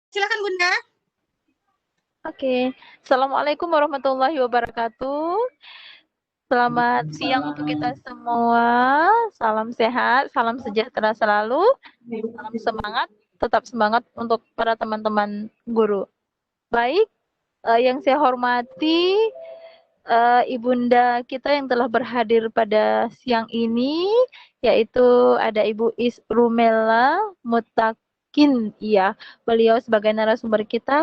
Silakan Bunda. Oke, Assalamualaikum warahmatullahi wabarakatuh. Selamat siang untuk kita semua. Salam sehat, salam sejahtera selalu. Salam semangat, tetap semangat untuk para teman-teman guru. Baik, yang saya hormati ibunda kita yang telah berhadir pada siang ini, yaitu ada Ibu Isrumela Mutakin. Iya, beliau sebagai narasumber kita.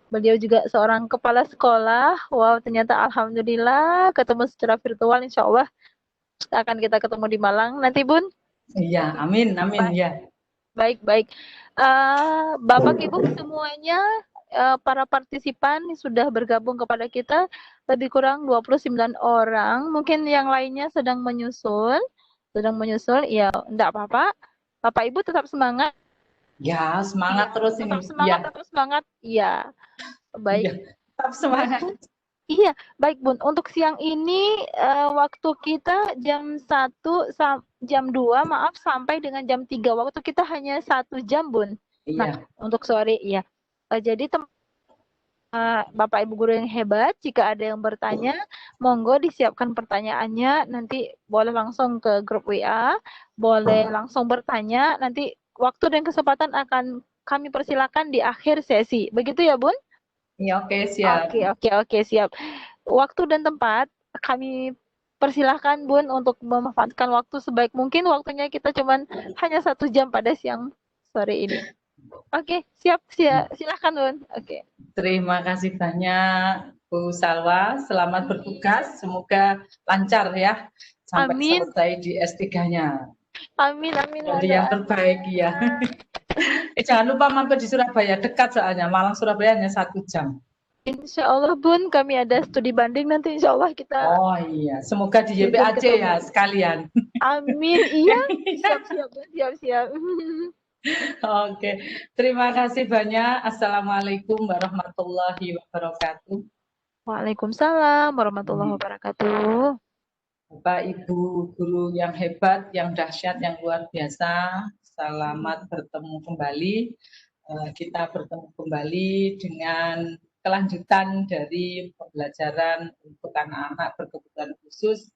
Beliau juga seorang kepala sekolah. Wow, ternyata alhamdulillah ketemu secara virtual. Insya Allah akan kita ketemu di Malang nanti, Bun. Iya, amin, amin Baik, ya. baik, baik. Bapak Ibu semuanya, para partisipan sudah bergabung kepada kita lebih kurang 29 orang. Mungkin yang lainnya sedang menyusul. Ya, enggak apa-apa. Bapak Ibu tetap semangat. Ya, semangat Iya, terus tetap ini. semangat, Iya, tetap semangat. Iya, baik. iya, tetap semangat. Iya, baik Bun. Untuk siang ini waktu kita jam 2, maaf, sampai dengan jam 3. Waktu kita hanya 1 jam, Bun. Nah, Iya. untuk sore, iya. Jadi Bapak Ibu guru yang hebat, jika ada yang bertanya, monggo disiapkan pertanyaannya. Nanti boleh langsung ke grup WA, boleh langsung bertanya. Nanti waktu dan kesempatan akan kami persilakan di akhir sesi. Begitu ya, Bun? Iya, oke, siap. Oke, siap. Waktu dan tempat kami persilahkan Bun untuk memanfaatkan waktu sebaik mungkin. Waktunya kita cuman hanya 1 jam pada siang sore ini. Oke, siap. Silahkan Bun. Oke. Terima kasih banyak Bu Salwa. Selamat bertugas. Semoga lancar ya sampai Amin. selesai di S3-nya. Amin. Jadi yang terbaik ya. Jangan lupa mampir di Surabaya, dekat soalnya. Malang Surabaya hanya 1 jam. Insya Allah Bun, kami ada studi banding nanti Insya Allah kita. Oh iya, semoga di YPAC ya sekalian. Amin. Iya. Siap. Oke, terima kasih banyak. Assalamualaikum warahmatullahi wabarakatuh. Waalaikumsalam warahmatullahi wabarakatuh. Bapak Ibu guru yang hebat, yang dahsyat, yang luar biasa, selamat bertemu kembali. Kita bertemu kembali dengan kelanjutan dari pembelajaran untuk anak-anak berkebutuhan khusus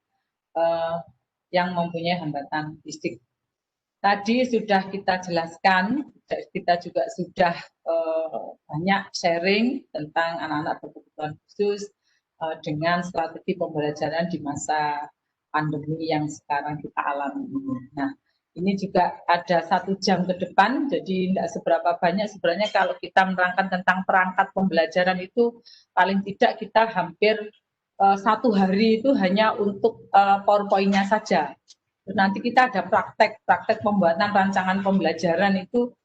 yang mempunyai hambatan fisik. Tadi sudah kita jelaskan, kita juga sudah banyak sharing tentang anak-anak berkebutuhan khusus dengan strategi pembelajaran di masa pandemi yang sekarang kita alami ini. Nah, ini juga ada 1 jam ke depan, jadi tidak seberapa banyak sebenarnya kalau kita menerangkan tentang perangkat pembelajaran itu paling tidak kita hampir 1 hari itu hanya untuk PowerPoint-nya saja. Nanti kita ada praktek pembuatan rancangan pembelajaran itu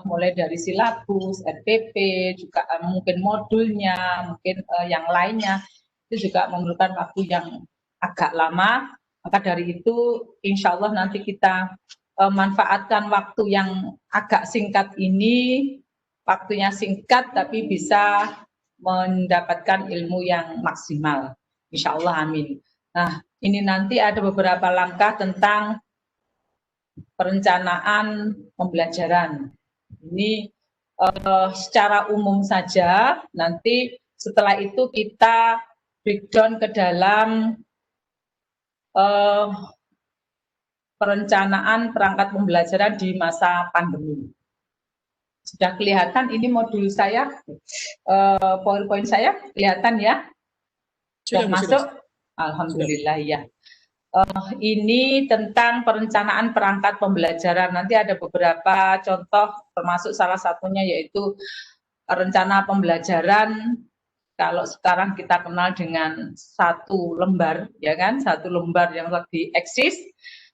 mulai dari silabus, RPP, juga mungkin modulnya, mungkin yang lainnya, itu juga memerlukan waktu yang agak lama. Maka dari itu, insya Allah nanti kita manfaatkan waktu yang agak singkat ini, waktunya singkat tapi bisa mendapatkan ilmu yang maksimal. Insya Allah, amin. Nah, ini nanti ada beberapa langkah tentang perencanaan pembelajaran. Ini secara umum saja, nanti setelah itu kita breakdown ke dalam perencanaan perangkat pembelajaran di masa pandemi. Sudah kelihatan ini modul saya, PowerPoint saya, kelihatan ya? Sudah masuk? Alhamdulillah ya. Ini tentang perencanaan perangkat pembelajaran. Nanti ada beberapa contoh, termasuk salah satunya yaitu rencana pembelajaran. Kalau sekarang kita kenal dengan 1 lembar, ya kan? 1 lembar yang lagi eksis.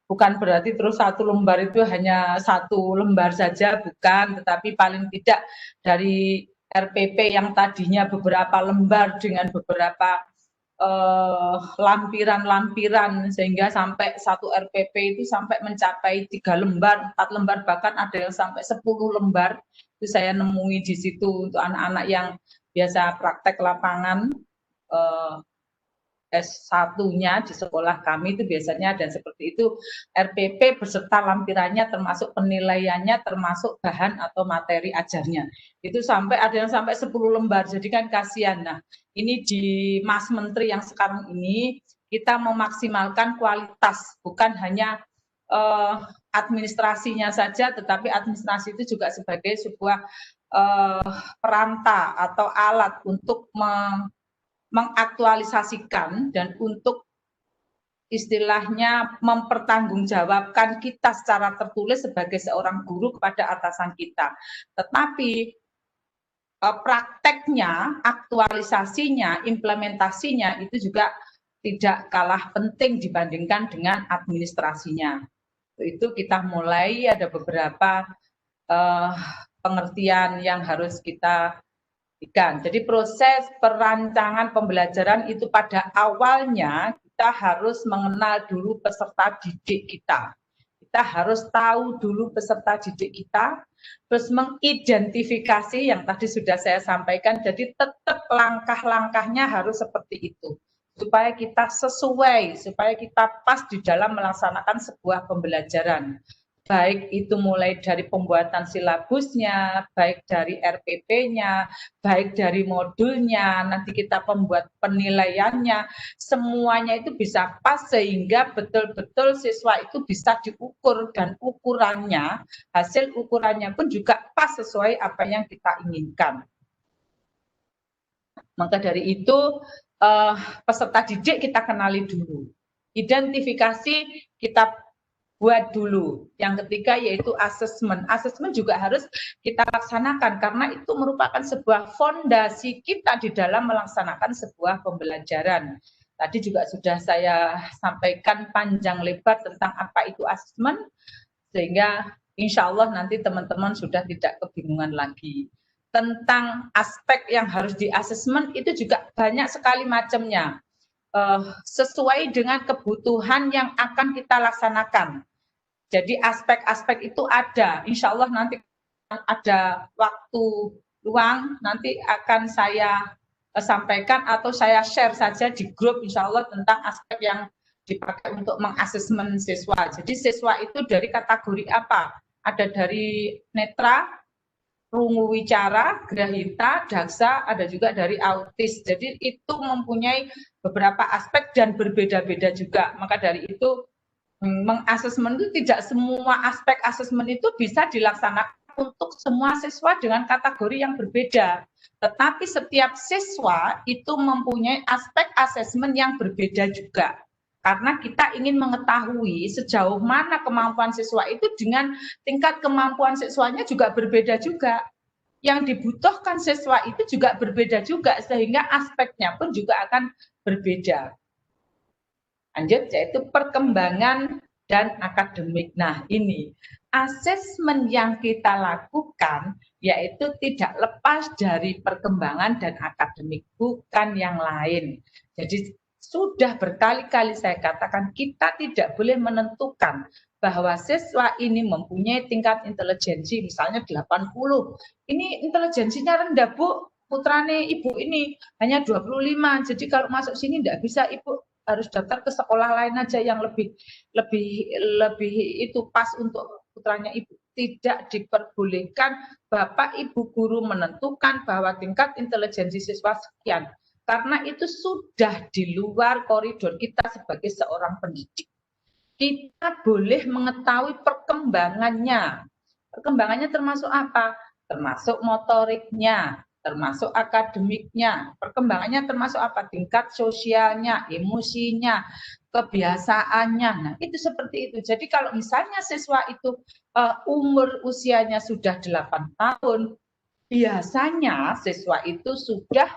Bukan berarti terus 1 lembar itu hanya 1 lembar saja, bukan. Tetapi paling tidak dari RPP yang tadinya beberapa lembar dengan beberapa lampiran-lampiran sehingga sampai 1 RPP itu sampai mencapai 3 lembar, 4 lembar, bahkan ada yang sampai 10 lembar. Itu saya nemui di situ untuk anak-anak yang biasa praktek lapangan S1-nya di sekolah kami itu biasanya dan seperti itu RPP beserta lampirannya termasuk penilaiannya termasuk bahan atau materi ajarnya. Itu sampai ada yang sampai 10 lembar. Jadi kan kasihan. Nah, ini di Mas Menteri yang sekarang ini kita memaksimalkan kualitas, bukan hanya administrasinya saja, tetapi administrasi itu juga sebagai sebuah perantah atau alat untuk mengaktualisasikan dan untuk istilahnya mempertanggungjawabkan kita secara tertulis sebagai seorang guru kepada atasan kita. Tetapi prakteknya, aktualisasinya, implementasinya itu juga tidak kalah penting dibandingkan dengan administrasinya. Itu kita mulai ada beberapa pengertian yang harus kita berikan. Jadi proses perancangan pembelajaran itu pada awalnya kita harus mengenal dulu peserta didik kita. Kita harus tahu dulu peserta didik kita, terus mengidentifikasi yang tadi sudah saya sampaikan, jadi tetap langkah-langkahnya harus seperti itu. Supaya kita sesuai, supaya kita pas di dalam melaksanakan sebuah pembelajaran. Baik itu mulai dari pembuatan silabusnya, baik dari RPP-nya, baik dari modulnya, nanti kita membuat penilaiannya, semuanya itu bisa pas sehingga betul-betul siswa itu bisa diukur dan ukurannya, hasil ukurannya pun juga pas sesuai apa yang kita inginkan. Maka dari itu peserta didik kita kenali dulu, identifikasi kita buat dulu. Yang ketiga yaitu asesmen. Asesmen juga harus kita laksanakan karena itu merupakan sebuah fondasi kita di dalam melaksanakan sebuah pembelajaran. Tadi juga sudah saya sampaikan panjang lebar tentang apa itu asesmen, sehingga insya Allah nanti teman-teman sudah tidak kebingungan lagi. Tentang aspek yang harus di asesmen itu juga banyak sekali macamnya. Sesuai dengan kebutuhan yang akan kita laksanakan. Jadi aspek-aspek itu ada, insya Allah nanti ada waktu luang, nanti akan saya sampaikan atau saya share saja di grup insya Allah tentang aspek yang dipakai untuk mengasesmen siswa. Jadi siswa itu dari kategori apa? Ada dari netra, rungu wicara, grahita, daksa, ada juga dari autis. Jadi itu mempunyai beberapa aspek dan berbeda-beda juga. Maka dari itu mengasesmen itu tidak semua aspek asesmen itu bisa dilaksanakan untuk semua siswa dengan kategori yang berbeda. Tetapi setiap siswa itu mempunyai aspek asesmen yang berbeda juga. Karena kita ingin mengetahui sejauh mana kemampuan siswa itu dengan tingkat kemampuan siswanya juga berbeda juga. Yang dibutuhkan siswa itu juga berbeda juga, sehingga aspeknya pun juga akan berbeda. Lanjut, yaitu perkembangan dan akademik. Nah, ini asesmen yang kita lakukan yaitu tidak lepas dari perkembangan dan akademik, bukan yang lain. Jadi sudah berkali-kali saya katakan kita tidak boleh menentukan bahwa siswa ini mempunyai tingkat intelijensi misalnya 80. Ini intelijensinya rendah, Bu. Putrane Ibu ini hanya 25. Jadi kalau masuk sini tidak bisa, Ibu harus daftar ke sekolah lain aja yang lebih itu pas untuk putranya Ibu. Tidak diperbolehkan Bapak Ibu guru menentukan bahwa tingkat intelijensi siswa sekian, karena itu sudah di luar koridor kita sebagai seorang pendidik. Kita boleh mengetahui perkembangannya. Perkembangannya termasuk apa? Termasuk motoriknya, termasuk akademiknya. Perkembangannya termasuk apa? Tingkat sosialnya, emosinya, kebiasaannya. Nah, itu seperti itu. Jadi kalau misalnya siswa itu umur usianya sudah 8 tahun, biasanya siswa itu sudah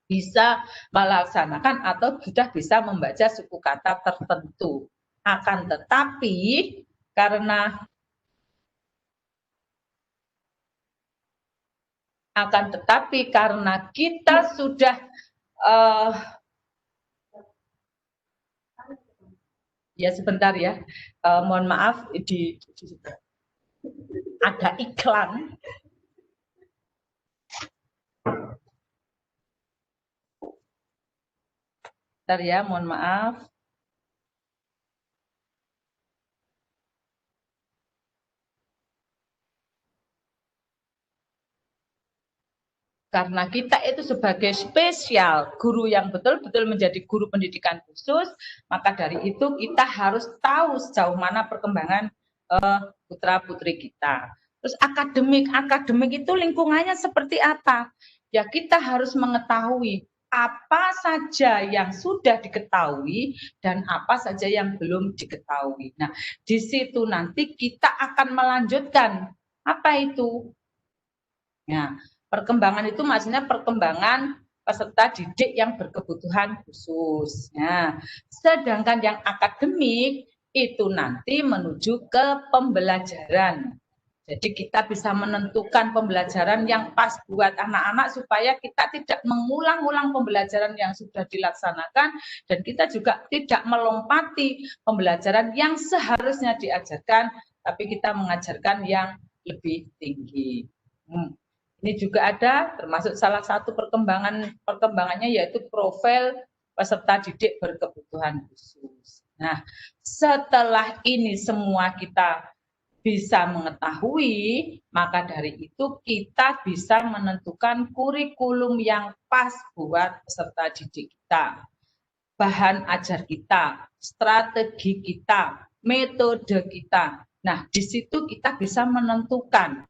bisa melaksanakan atau sudah bisa membaca suku kata tertentu. Akan tetapi karena kita sudah ya sebentar ya, mohon maaf ada iklan. Bentar ya, mohon maaf. Karena kita itu sebagai spesial guru yang betul-betul menjadi guru pendidikan khusus, maka dari itu kita harus tahu sejauh mana perkembangan putra-putri kita. Terus akademik itu lingkungannya seperti apa? Ya kita harus mengetahui apa saja yang sudah diketahui dan apa saja yang belum diketahui. Nah, di situ nanti kita akan melanjutkan apa itu? Nah, perkembangan itu maksudnya perkembangan peserta didik yang berkebutuhan khusus. Nah, sedangkan yang akademik itu nanti menuju ke pembelajaran. Jadi kita bisa menentukan pembelajaran yang pas buat anak-anak supaya kita tidak mengulang-ulang pembelajaran yang sudah dilaksanakan dan kita juga tidak melompati pembelajaran yang seharusnya diajarkan, tapi kita mengajarkan yang lebih tinggi. Ini juga ada termasuk salah satu perkembangannya yaitu profil peserta didik berkebutuhan khusus. Nah, setelah ini semua kita bisa mengetahui, maka dari itu kita bisa menentukan kurikulum yang pas buat peserta didik kita. Bahan ajar kita, strategi kita, metode kita. Nah, di situ kita bisa menentukan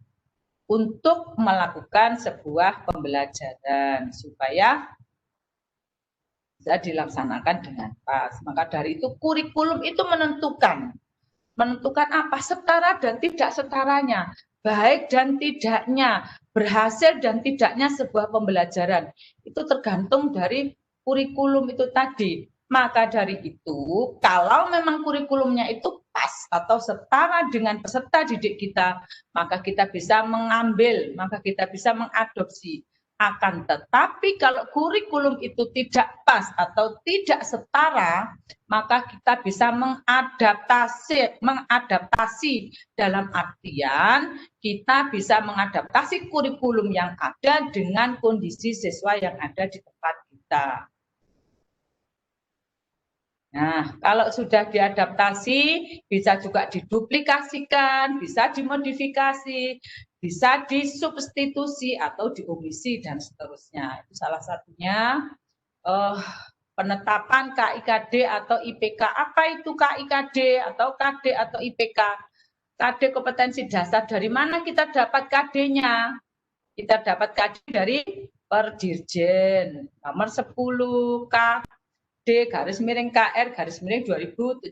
untuk melakukan sebuah pembelajaran supaya bisa dilaksanakan dengan pas. Maka dari itu kurikulum itu menentukan apa setara dan tidak setaranya, baik dan tidaknya, berhasil dan tidaknya sebuah pembelajaran. Itu tergantung dari kurikulum itu tadi. Maka dari itu, kalau memang kurikulumnya itu pas atau setara dengan peserta didik kita, maka kita bisa mengambil, maka kita bisa mengadopsi. Akan tetapi kalau kurikulum itu tidak pas atau tidak setara, maka kita bisa mengadaptasi dalam artian kita bisa mengadaptasi kurikulum yang ada dengan kondisi siswa yang ada di tempat kita. Nah, kalau sudah diadaptasi, bisa juga diduplikasikan, bisa dimodifikasi, bisa disubstitusi atau diomisi dan seterusnya. Itu salah satunya penetapan KIKD atau IPK. Apa itu KIKD atau KD atau IPK? KD kompetensi dasar, dari mana kita dapat KD-nya? Kita dapat KD dari Perdirjen nomor 10 KD-KR 2017.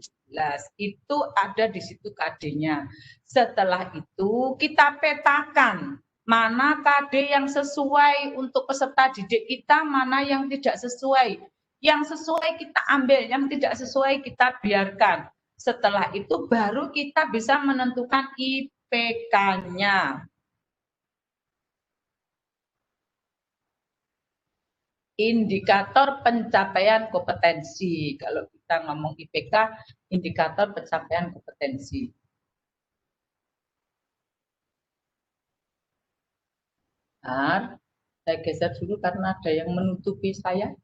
Itu ada di situ KD-nya. Setelah itu kita petakan mana KD yang sesuai untuk peserta didik kita, mana yang tidak sesuai. Yang sesuai kita ambil, yang tidak sesuai kita biarkan. Setelah itu baru kita bisa menentukan IPK-nya. Indikator pencapaian kompetensi. Kalau kita ngomong IPK, indikator pencapaian kompetensi. Nah, saya geser dulu karena ada yang menutupi saya.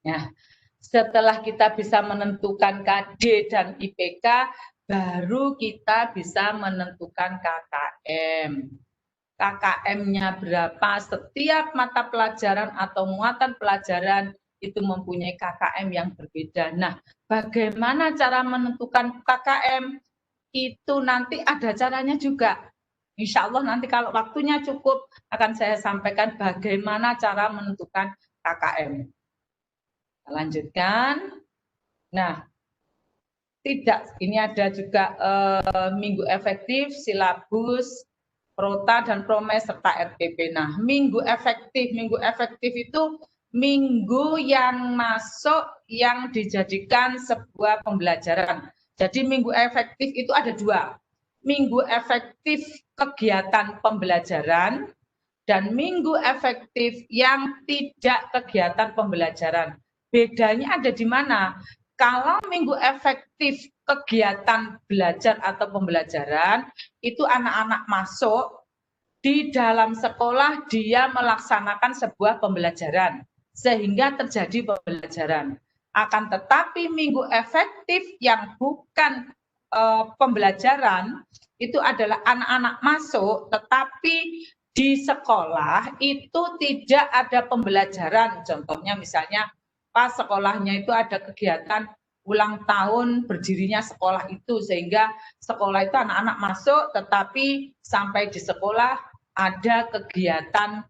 Nah, setelah kita bisa menentukan KD dan IPK, baru kita bisa menentukan KKM. KKM-nya berapa, setiap mata pelajaran atau muatan pelajaran itu mempunyai KKM yang berbeda. Nah, bagaimana cara menentukan KKM? Itu nanti ada caranya juga. Insya Allah nanti kalau waktunya cukup akan saya sampaikan bagaimana cara menentukan KKM. Lanjutkan. Nah, ini ada juga minggu efektif, silabus, prota dan promes serta RPP. Nah, minggu efektif itu minggu yang masuk yang dijadikan sebuah pembelajaran. Jadi minggu efektif itu ada dua. Minggu efektif kegiatan pembelajaran dan minggu efektif yang tidak kegiatan pembelajaran. Bedanya ada di mana? Kalau minggu efektif kegiatan belajar atau pembelajaran, itu anak-anak masuk di dalam sekolah dia melaksanakan sebuah pembelajaran. sehingga terjadi pembelajaran. Akan tetapi minggu efektif yang bukan pembelajaran itu adalah anak-anak masuk, tetapi di sekolah itu tidak ada pembelajaran. Contohnya misalnya pas sekolahnya itu ada kegiatan ulang tahun berdirinya sekolah itu, sehingga sekolah itu anak-anak masuk, tetapi sampai di sekolah ada kegiatan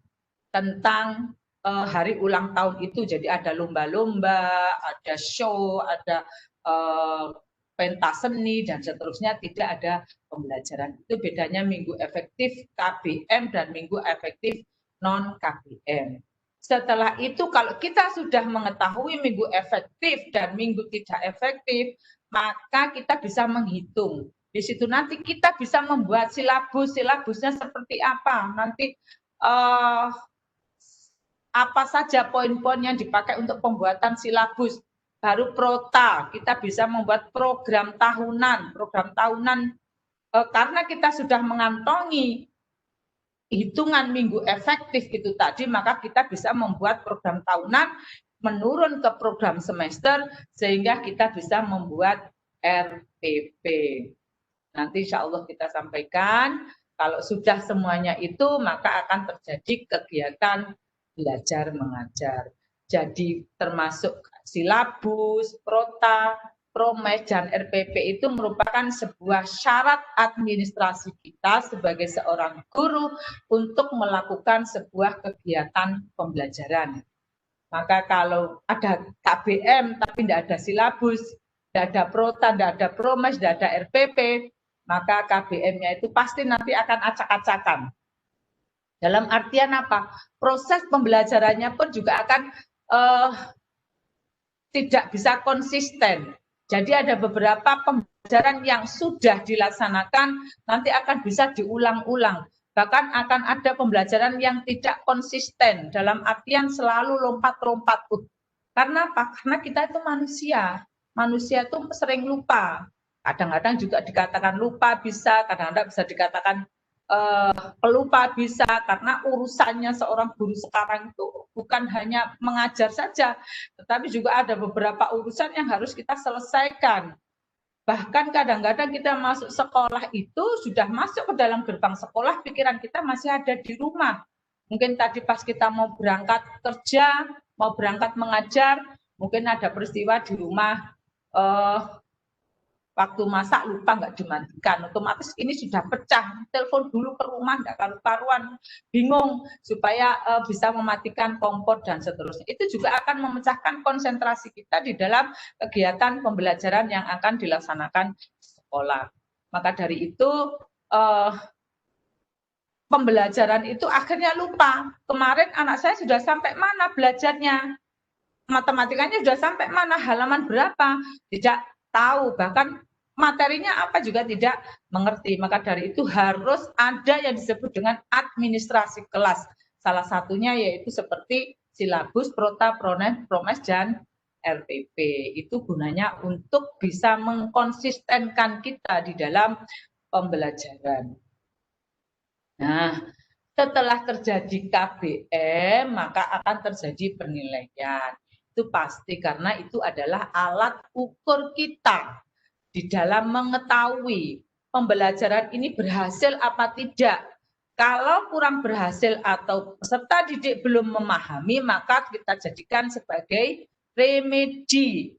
tentang hari ulang tahun itu. Jadi ada lomba-lomba, ada show, ada pentas seni, dan seterusnya. Tidak ada pembelajaran. Itu bedanya minggu efektif KBM dan minggu efektif non-KBM. Setelah itu kalau kita sudah mengetahui minggu efektif dan minggu tidak efektif, maka kita bisa menghitung. Di situ nanti kita bisa membuat silabusnya seperti apa. Nanti apa saja poin-poin yang dipakai untuk pembuatan silabus. Baru prota, kita bisa membuat program tahunan. Karena kita sudah mengantongi hitungan minggu efektif itu tadi, maka kita bisa membuat program tahunan menurun ke program semester, sehingga kita bisa membuat RPP. Nanti insya Allah kita sampaikan, kalau sudah semuanya itu, maka akan terjadi kegiatan belajar mengajar. Jadi termasuk silabus, prota, promes, dan RPP itu merupakan sebuah syarat administrasi kita sebagai seorang guru untuk melakukan sebuah kegiatan pembelajaran. Maka kalau ada KBM tapi tidak ada silabus, tidak ada prota, tidak ada promes, tidak ada RPP, maka KBM-nya itu pasti nanti akan acak-acakan. Dalam artian apa? Proses pembelajarannya pun juga akan tidak bisa konsisten. Jadi ada beberapa pembelajaran yang sudah dilaksanakan nanti akan bisa diulang-ulang. Bahkan akan ada pembelajaran yang tidak konsisten, dalam artian selalu lompat-lompat. Karena apa? Karena kita itu manusia. Manusia itu sering lupa. Kadang-kadang juga dikatakan lupa bisa, kadang-kadang bisa dikatakan pelupa bisa, karena urusannya seorang guru sekarang itu bukan hanya mengajar saja, tetapi juga ada beberapa urusan yang harus kita selesaikan. Bahkan kadang-kadang kita masuk sekolah itu sudah masuk ke dalam gerbang sekolah, pikiran kita masih ada di rumah. Mungkin tadi pas kita mau berangkat kerja, mau berangkat mengajar, mungkin ada peristiwa di rumah, waktu masak lupa nggak dimandikan, otomatis ini sudah pecah, telepon dulu ke rumah nggak karu-karuan, bingung supaya bisa mematikan kompor dan seterusnya. Itu juga akan memecahkan konsentrasi kita di dalam kegiatan pembelajaran yang akan dilaksanakan di sekolah. Maka dari itu pembelajaran itu akhirnya lupa. Kemarin anak saya sudah sampai mana belajarnya, matematikanya sudah sampai mana, halaman berapa, tidak tahu, bahkan materinya apa juga tidak mengerti. Maka dari itu harus ada yang disebut dengan administrasi kelas. Salah satunya yaitu seperti silabus, prota, promes, dan RPP. Itu gunanya untuk bisa mengkonsistenkan kita di dalam pembelajaran. Nah, setelah terjadi KBM, maka akan terjadi penilaian. Itu pasti, karena itu adalah alat ukur kita di dalam mengetahui pembelajaran ini berhasil apa tidak. Kalau kurang berhasil atau peserta didik belum memahami, maka kita jadikan sebagai remedi.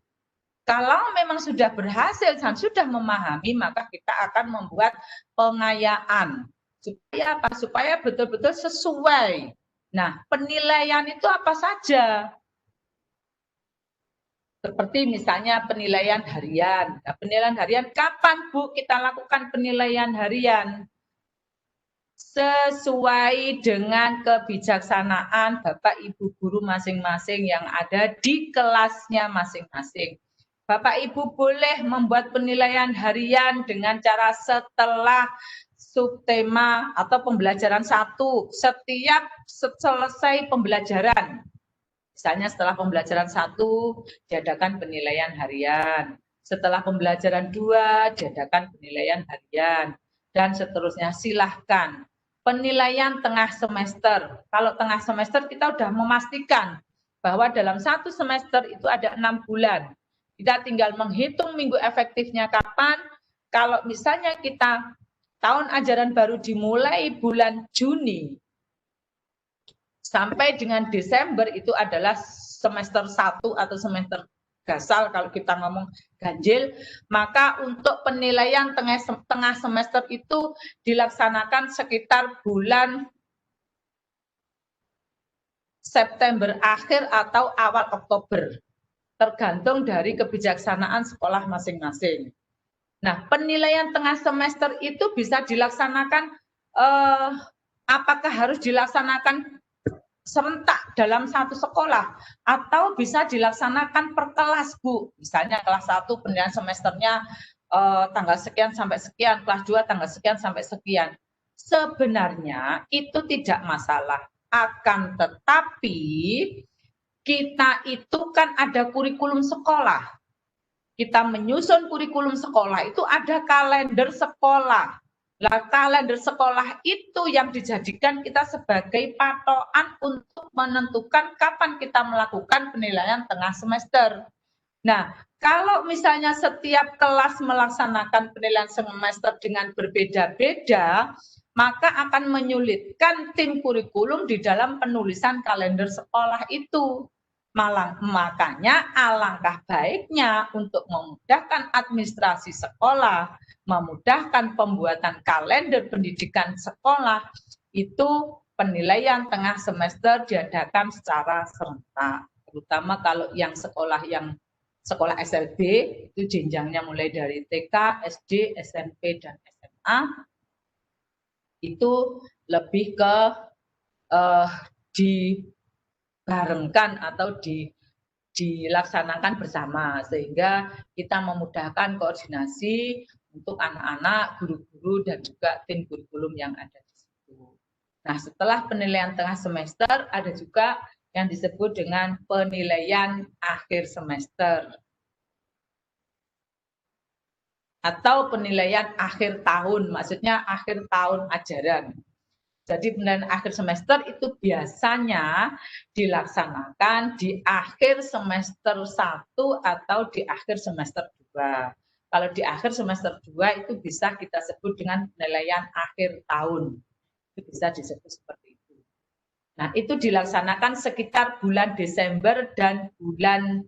Kalau memang sudah berhasil dan sudah memahami, maka kita akan membuat pengayaan. Supaya apa? Supaya betul-betul sesuai. Nah, penilaian itu apa saja? Seperti misalnya penilaian harian. Nah, penilaian harian, kapan Bu kita lakukan penilaian harian? Sesuai dengan kebijaksanaan Bapak Ibu guru masing-masing yang ada di kelasnya masing-masing. Bapak Ibu boleh membuat penilaian harian dengan cara setelah subtema atau pembelajaran 1, setiap selesai pembelajaran. Misalnya setelah pembelajaran 1 diadakan penilaian harian, setelah pembelajaran 2 diadakan penilaian harian, dan seterusnya. Silahkan. Penilaian tengah semester. Kalau tengah semester kita sudah memastikan bahwa dalam satu semester itu ada 6 bulan. Kita tinggal menghitung minggu efektifnya kapan. Kalau misalnya kita tahun ajaran baru dimulai bulan Juni sampai dengan Desember itu adalah semester 1 atau semester gasal kalau kita ngomong ganjil, maka untuk penilaian tengah semester itu dilaksanakan sekitar bulan September akhir atau awal Oktober, tergantung dari kebijaksanaan sekolah masing-masing. Nah, penilaian tengah semester itu bisa dilaksanakan, apakah harus dilaksanakan serentak dalam satu sekolah atau bisa dilaksanakan per kelas, Bu. Misalnya kelas 1 penilaian semesternya tanggal sekian sampai sekian, kelas 2 tanggal sekian sampai sekian. Sebenarnya itu tidak masalah, akan tetapi kita itu kan ada kurikulum sekolah. Kita menyusun kurikulum sekolah itu ada kalender sekolah. Nah, kalender sekolah itu yang dijadikan kita sebagai patokan untuk menentukan kapan kita melakukan penilaian tengah semester. Nah, kalau misalnya setiap kelas melaksanakan penilaian semester dengan berbeda-beda, maka akan menyulitkan tim kurikulum di dalam penulisan kalender sekolah itu. Makanya alangkah baiknya untuk memudahkan administrasi sekolah, memudahkan pembuatan kalender pendidikan sekolah, itu penilaian tengah semester diadakan secara serentak. Terutama kalau yang sekolah SLB itu jenjangnya mulai dari TK, SD, SMP, dan SMA, itu lebih ke dibarengkan atau dilaksanakan bersama, sehingga kita memudahkan koordinasi untuk anak-anak, guru-guru, dan juga tim kurikulum yang ada di situ. Nah, setelah penilaian tengah semester, ada juga yang disebut dengan penilaian akhir semester atau penilaian akhir tahun, maksudnya akhir tahun ajaran. Jadi penilaian akhir semester itu biasanya dilaksanakan di akhir semester 1 atau di akhir semester 2. Kalau di akhir semester 2 itu bisa kita sebut dengan penilaian akhir tahun. Itu bisa disebut seperti itu. Nah, itu dilaksanakan sekitar bulan Desember dan bulan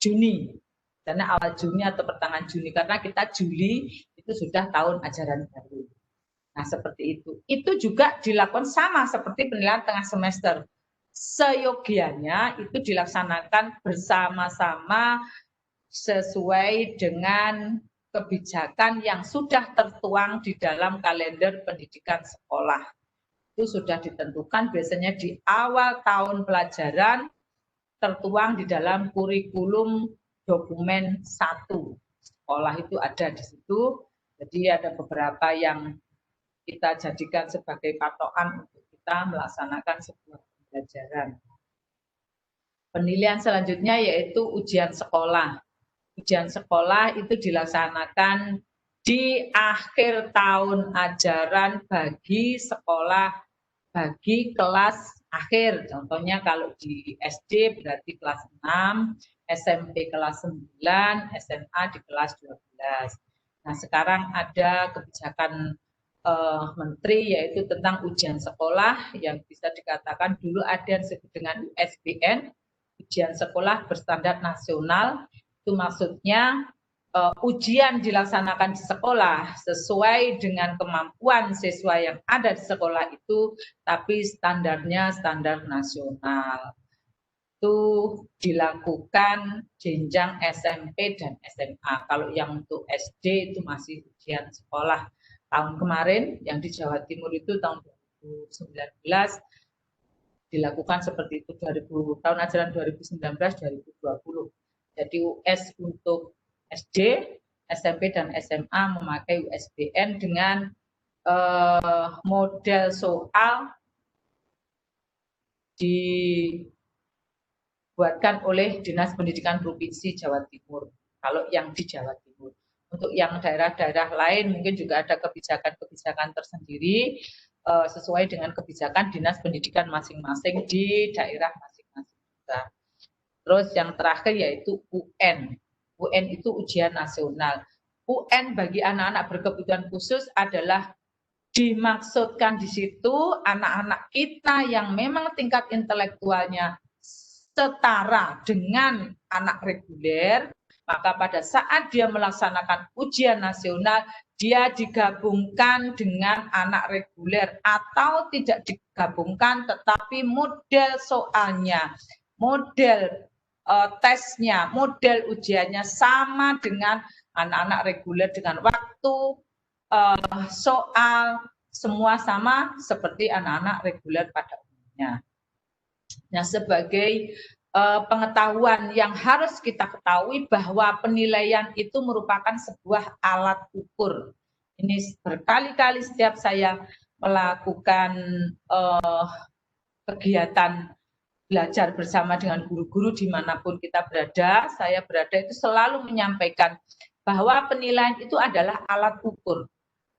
Juni. Karena awal Juni atau pertengahan Juni, karena kita Juli itu sudah tahun ajaran baru. Nah, seperti itu. Itu juga dilakukan sama seperti penilaian tengah semester. Seyogianya itu dilaksanakan bersama-sama sesuai dengan kebijakan yang sudah tertuang di dalam kalender pendidikan sekolah. Itu sudah ditentukan biasanya di awal tahun pelajaran, tertuang di dalam kurikulum dokumen 1. Sekolah itu ada di situ. Jadi ada beberapa yang kita jadikan sebagai patokan untuk kita melaksanakan sebuah pembelajaran. Penilaian selanjutnya yaitu ujian sekolah. Ujian sekolah itu dilaksanakan di akhir tahun ajaran bagi sekolah, bagi kelas akhir. Contohnya kalau di SD berarti kelas 6, SMP kelas 9, SMA di kelas 12. Nah, sekarang ada kebijakan Menteri yaitu tentang ujian sekolah yang bisa dikatakan dulu ada yang disebut dengan USBN, ujian sekolah berstandar nasional. Itu maksudnya ujian dilaksanakan di sekolah sesuai dengan kemampuan siswa yang ada di sekolah itu, tapi standarnya standar nasional. Itu dilakukan jenjang SMP dan SMA. Kalau yang untuk SD itu masih ujian sekolah. Tahun kemarin yang di Jawa Timur itu tahun 2019 dilakukan seperti itu, tahun ajaran 2019-2020. Jadi US untuk SD, SMP, dan SMA memakai USBN dengan model soal dibuatkan oleh Dinas Pendidikan Provinsi Jawa Timur. Kalau yang di Jawa Timur. Untuk yang daerah-daerah lain mungkin juga ada kebijakan-kebijakan tersendiri. sesuai dengan kebijakan dinas pendidikan masing-masing di daerah masing-masing. Terus yang terakhir yaitu UN. UN itu ujian nasional. UN bagi anak-anak berkebutuhan khusus adalah dimaksudkan di situ anak-anak kita yang memang tingkat intelektualnya setara dengan anak reguler, maka pada saat dia melaksanakan ujian nasional, dia digabungkan dengan anak reguler atau tidak digabungkan, tetapi model soalnya, model tesnya, model ujiannya sama dengan anak-anak reguler dengan waktu, soal, semua sama seperti anak-anak reguler pada umumnya. Nah, sebagai pengetahuan yang harus kita ketahui bahwa penilaian itu merupakan sebuah alat ukur. Ini berkali-kali setiap saya melakukan kegiatan belajar bersama dengan guru-guru dimanapun kita berada, saya berada itu selalu menyampaikan bahwa penilaian itu adalah alat ukur.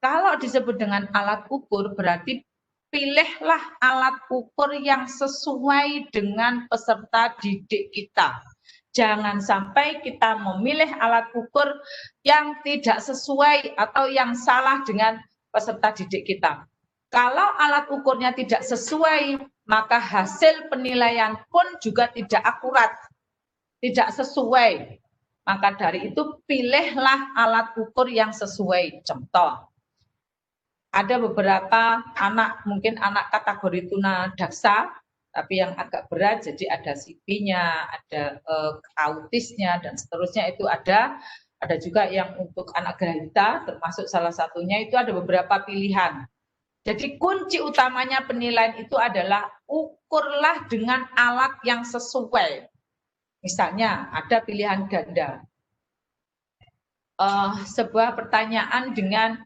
Kalau disebut dengan alat ukur berarti pilihlah alat ukur yang sesuai dengan peserta didik kita. Jangan sampai kita memilih alat ukur yang tidak sesuai atau yang salah dengan peserta didik kita. Kalau alat ukurnya tidak sesuai, maka hasil penilaian pun juga tidak akurat, tidak sesuai. Maka dari itu pilihlah alat ukur yang sesuai. Contoh, ada beberapa anak, mungkin anak kategori tunadaksa, tapi yang agak berat, jadi ada CP-nya, ada autisnya, dan seterusnya itu ada. Ada juga yang untuk anak grahita, termasuk salah satunya itu ada beberapa pilihan. Jadi kunci utamanya penilaian itu adalah ukurlah dengan alat yang sesuai. Misalnya ada pilihan ganda. Sebuah pertanyaan dengan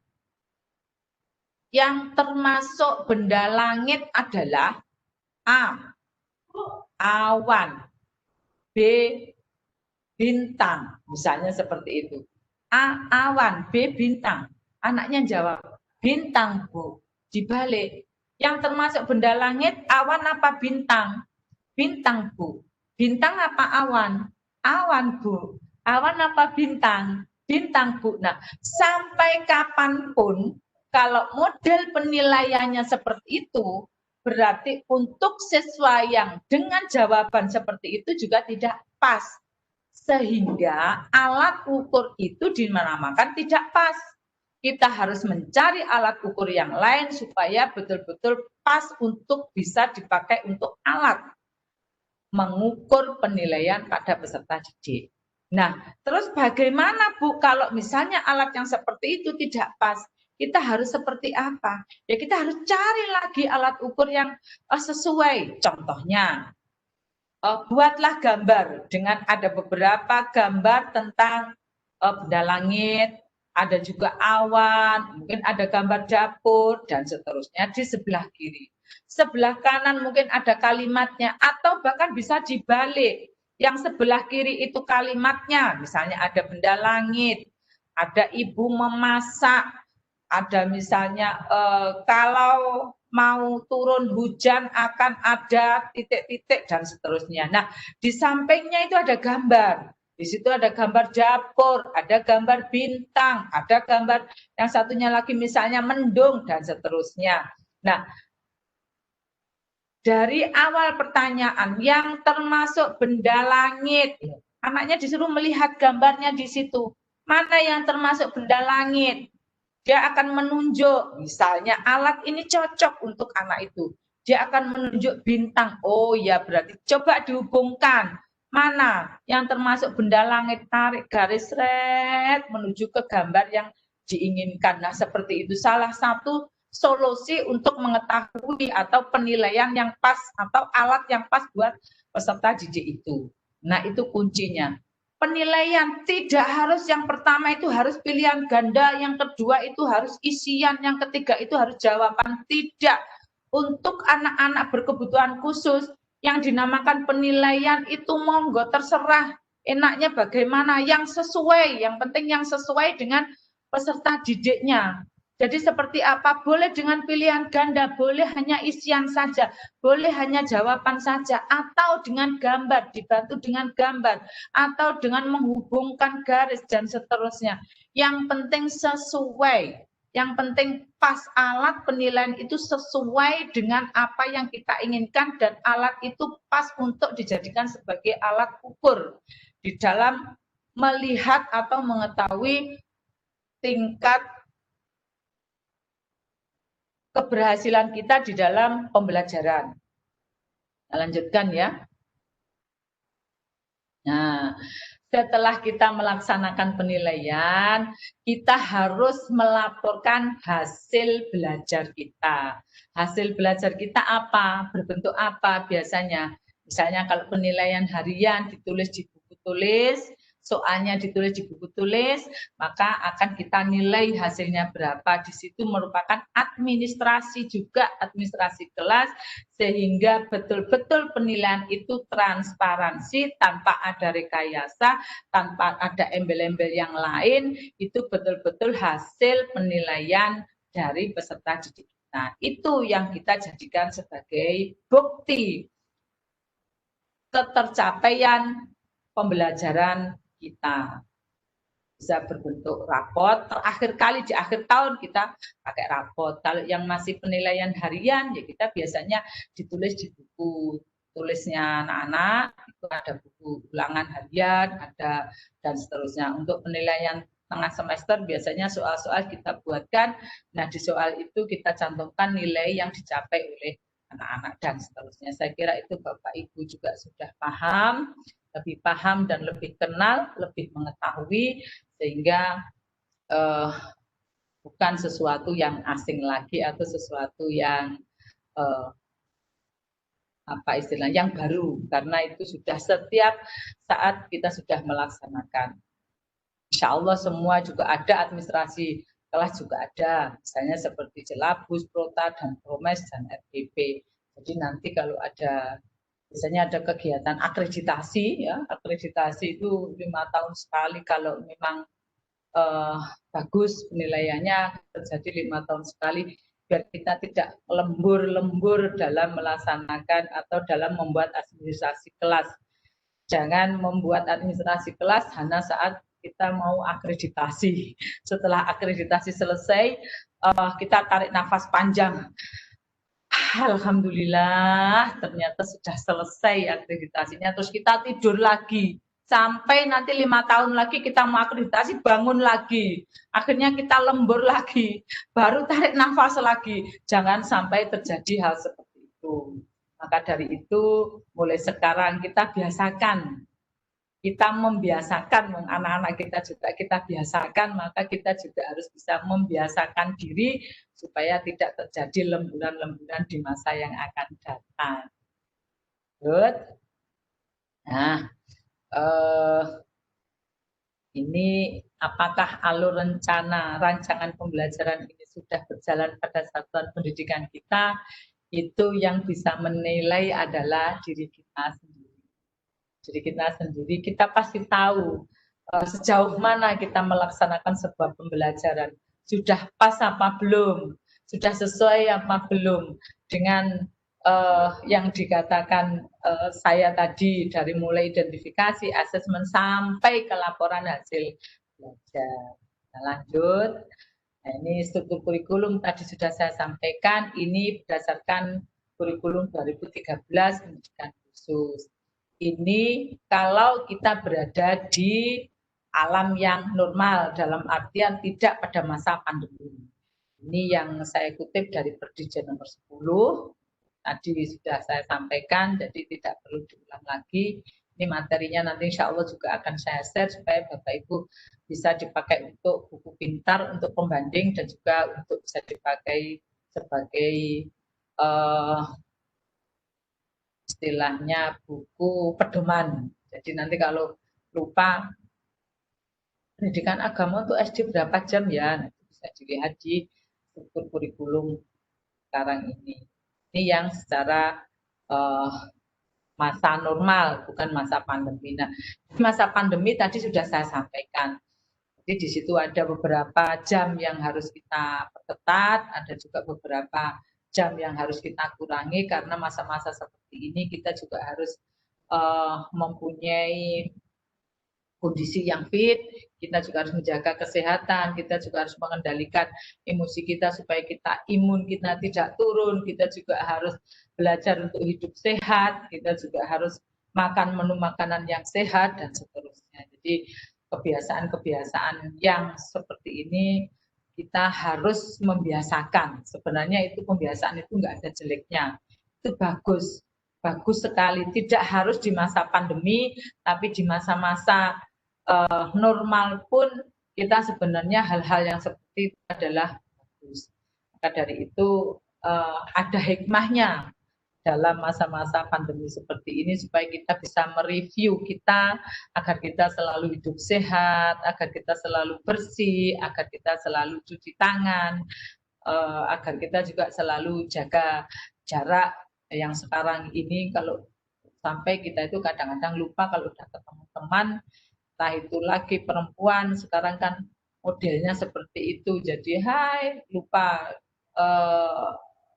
yang termasuk benda langit adalah A, awan, B, bintang, misalnya seperti itu. A, awan, B, bintang. Anaknya jawab, bintang, Bu. Dibalik, yang termasuk benda langit, awan apa bintang? Bintang, Bu. Bintang apa awan? Awan, Bu. Awan apa bintang? Bintang, Bu. Nah, sampai kapanpun, kalau model penilaiannya seperti itu, berarti untuk siswa yang dengan jawaban seperti itu juga tidak pas. Sehingga alat ukur itu dinamakan tidak pas. Kita harus mencari alat ukur yang lain supaya betul-betul pas untuk bisa dipakai untuk alat mengukur penilaian pada peserta didik. Nah, terus bagaimana Bu kalau misalnya alat yang seperti itu tidak pas? Kita harus seperti apa? Ya kita harus cari lagi alat ukur yang sesuai. Contohnya, buatlah gambar dengan ada beberapa gambar tentang benda langit, ada juga awan, mungkin ada gambar dapur, dan seterusnya di sebelah kiri. Sebelah kanan mungkin ada kalimatnya, atau bahkan bisa dibalik. Yang sebelah kiri itu kalimatnya, misalnya ada benda langit, ada ibu memasak, ada misalnya kalau mau turun hujan akan ada titik-titik dan seterusnya. Nah, di sampingnya itu ada gambar. Di situ ada gambar dapur, ada gambar bintang, ada gambar yang satunya lagi misalnya mendung dan seterusnya. Nah, dari awal pertanyaan yang termasuk benda langit, anaknya disuruh melihat gambarnya di situ. Mana yang termasuk benda langit? Dia akan menunjuk, misalnya alat ini cocok untuk anak itu. Dia akan menunjuk bintang. Oh ya, berarti coba dihubungkan. Mana yang termasuk benda langit, tarik garis red menuju ke gambar yang diinginkan. Nah, seperti itu salah satu solusi untuk mengetahui atau penilaian yang pas atau alat yang pas buat peserta didik itu. Nah, itu kuncinya. Penilaian tidak harus yang pertama itu harus pilihan ganda, yang kedua itu harus isian, yang ketiga itu harus jawaban. Tidak. Untuk anak-anak berkebutuhan khusus yang dinamakan penilaian itu monggo terserah enaknya bagaimana, yang sesuai, yang penting yang sesuai dengan peserta didiknya. Jadi seperti apa? Boleh dengan pilihan ganda, boleh hanya isian saja, boleh hanya jawaban saja, atau dengan gambar, dibantu dengan gambar, atau dengan menghubungkan garis, dan seterusnya. Yang penting sesuai, yang penting pas, alat penilaian itu sesuai dengan apa yang kita inginkan, dan alat itu pas untuk dijadikan sebagai alat ukur di dalam melihat atau mengetahui tingkat keberhasilan kita di dalam pembelajaran. Nah, lanjutkan ya. Nah, setelah kita melaksanakan penilaian, kita harus melaporkan hasil belajar kita. Hasil belajar kita apa? Berbentuk apa biasanya? Misalnya kalau penilaian harian ditulis di buku tulis, soalnya ditulis di buku tulis, maka akan kita nilai hasilnya berapa. Di situ merupakan administrasi juga, administrasi kelas, sehingga betul-betul penilaian itu transparansi, tanpa ada rekayasa, tanpa ada embel-embel yang lain, itu betul-betul hasil penilaian dari peserta didik kita. Itu yang kita jadikan sebagai bukti ketercapaian pembelajaran kita. Bisa berbentuk rapot, terakhir kali di akhir tahun kita pakai rapot. Kalau yang masih penilaian harian, ya kita biasanya ditulis di buku tulisnya anak-anak, itu ada buku ulangan harian, ada dan seterusnya. Untuk penilaian tengah semester biasanya soal-soal kita buatkan, nah di soal itu kita cantumkan nilai yang dicapai oleh anak-anak dan seterusnya. Saya kira itu Bapak Ibu juga sudah paham, lebih paham dan lebih kenal, lebih mengetahui, sehingga bukan sesuatu yang asing lagi atau sesuatu yang apa istilah yang baru, karena itu sudah setiap saat kita sudah melaksanakan. Insya Allah semua juga ada, administrasi kelas juga ada, misalnya seperti Jelabus, Prota, dan Promes, dan RGP. Jadi nanti kalau ada biasanya ada kegiatan akreditasi, ya akreditasi itu 5 tahun sekali, kalau memang bagus penilaiannya terjadi 5 tahun sekali, biar kita tidak lembur-lembur dalam melaksanakan atau dalam membuat administrasi kelas. Jangan membuat administrasi kelas hanya saat kita mau akreditasi. Setelah akreditasi selesai, kita tarik nafas panjang. Alhamdulillah, ternyata sudah selesai akreditasinya. Terus kita tidur lagi. Sampai nanti 5 tahun lagi kita mau akreditasi, bangun lagi. Akhirnya kita lembur lagi. Baru tarik nafas lagi. Jangan sampai terjadi hal seperti itu. Maka dari itu, mulai sekarang kita biasakan. Kita membiasakan, anak-anak kita juga kita biasakan, maka kita juga harus bisa membiasakan diri supaya tidak terjadi lemburan-lemburan di masa yang akan datang. Good. Nah, ini apakah alur rancangan pembelajaran ini sudah berjalan pada satuan pendidikan kita? Itu yang bisa menilai adalah diri kita sendiri. Jadi kita sendiri, kita pasti tahu sejauh mana kita melaksanakan sebuah pembelajaran. Sudah pas apa belum? Sudah sesuai apa belum? Dengan yang dikatakan saya tadi, dari mulai identifikasi, asesmen, sampai ke laporan hasil belajar. Nah, lanjut. Nah, ini struktur kurikulum tadi sudah saya sampaikan. Ini berdasarkan kurikulum 2013 pendidikan khusus. Ini kalau kita berada di alam yang normal, dalam artian tidak pada masa pandemi. Ini yang saya kutip dari Perdijen nomor 10. Tadi sudah saya sampaikan, jadi tidak perlu diulang lagi. Ini materinya nanti insya Allah juga akan saya share supaya Bapak Ibu bisa dipakai untuk buku pintar, untuk pembanding, dan juga untuk bisa dipakai sebagai istilahnya buku pedoman. Jadi nanti kalau lupa pendidikan agama untuk SD berapa jam ya, nanti bisa dilihat di struktur kurikulum sekarang ini. Ini yang secara masa normal, bukan masa pandemi. Nah, masa pandemi tadi sudah saya sampaikan. Jadi di situ ada beberapa jam yang harus kita perketat, ada juga beberapa jam yang harus kita kurangi karena masa-masa seperti ini kita juga harus mempunyai kondisi yang fit, kita juga harus menjaga kesehatan, kita juga harus mengendalikan emosi kita supaya kita imun kita tidak turun, kita juga harus belajar untuk hidup sehat, kita juga harus makan menu makanan yang sehat dan seterusnya. Jadi kebiasaan-kebiasaan yang seperti ini kita harus membiasakan. Sebenarnya itu pembiasaan itu enggak ada jeleknya. Itu bagus. Bagus sekali. Tidak harus di masa pandemi, tapi di masa-masa normal pun kita sebenarnya hal-hal yang seperti itu adalah bagus. Maka dari itu ada hikmahnya dalam masa-masa pandemi seperti ini supaya kita bisa mereview kita agar kita selalu hidup sehat, agar kita selalu bersih, agar kita selalu cuci tangan, agar kita juga selalu jaga jarak. Yang sekarang ini kalau sampai kita itu kadang-kadang lupa kalau udah ketemu teman, entah itu lagi perempuan, sekarang kan modelnya seperti itu. Jadi lupa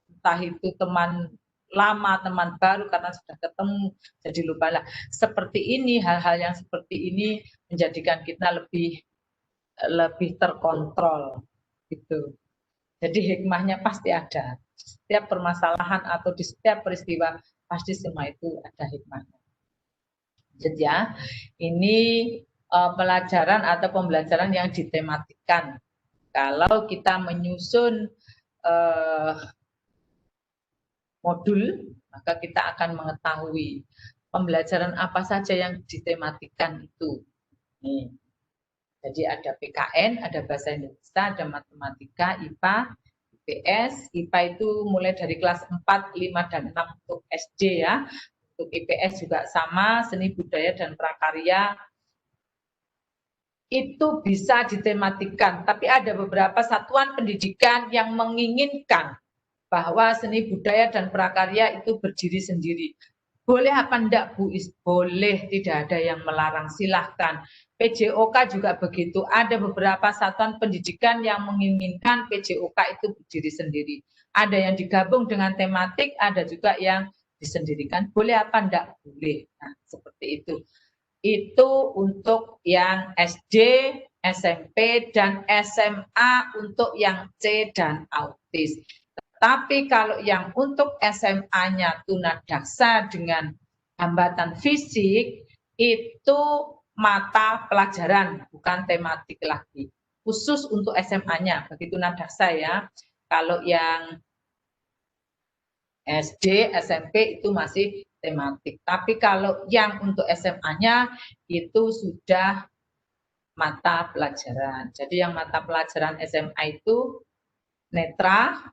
entah itu teman lama, teman baru karena sudah ketemu, jadi lupa lah. Seperti ini, hal-hal yang seperti ini menjadikan kita lebih terkontrol gitu. Jadi hikmahnya pasti ada. Setiap permasalahan atau di setiap peristiwa pasti semua itu ada hikmahnya. Jadi ya, ini pelajaran atau pembelajaran yang ditematikan. Kalau kita menyusun modul, maka kita akan mengetahui pembelajaran apa saja yang ditematikan itu. Nih. Jadi ada PKN, ada bahasa Indonesia, ada matematika, IPA, IPS. IPA itu mulai dari kelas 4, 5, dan 6 untuk SD ya. Untuk IPS juga sama, seni budaya dan prakarya. Itu bisa ditematikan, tapi ada beberapa satuan pendidikan yang menginginkan bahwa seni budaya dan prakarya itu berdiri sendiri. Boleh apa enggak Bu Is? Boleh, tidak ada yang melarang, silahkan. PJOK juga begitu, ada beberapa satuan pendidikan yang menginginkan PJOK itu berdiri sendiri. Ada yang digabung dengan tematik, ada juga yang disendirikan. Boleh apa enggak? Boleh. Nah, seperti itu. Itu untuk yang SD, SMP, dan SMA untuk yang C dan autis. Tapi kalau yang untuk SMA-nya tunadaksa dengan hambatan fisik, itu mata pelajaran, bukan tematik lagi. Khusus untuk SMA-nya, bagi tunadaksa ya. Kalau yang SD, SMP itu masih tematik. Tapi kalau yang untuk SMA-nya itu sudah mata pelajaran. Jadi yang mata pelajaran SMA itu netra,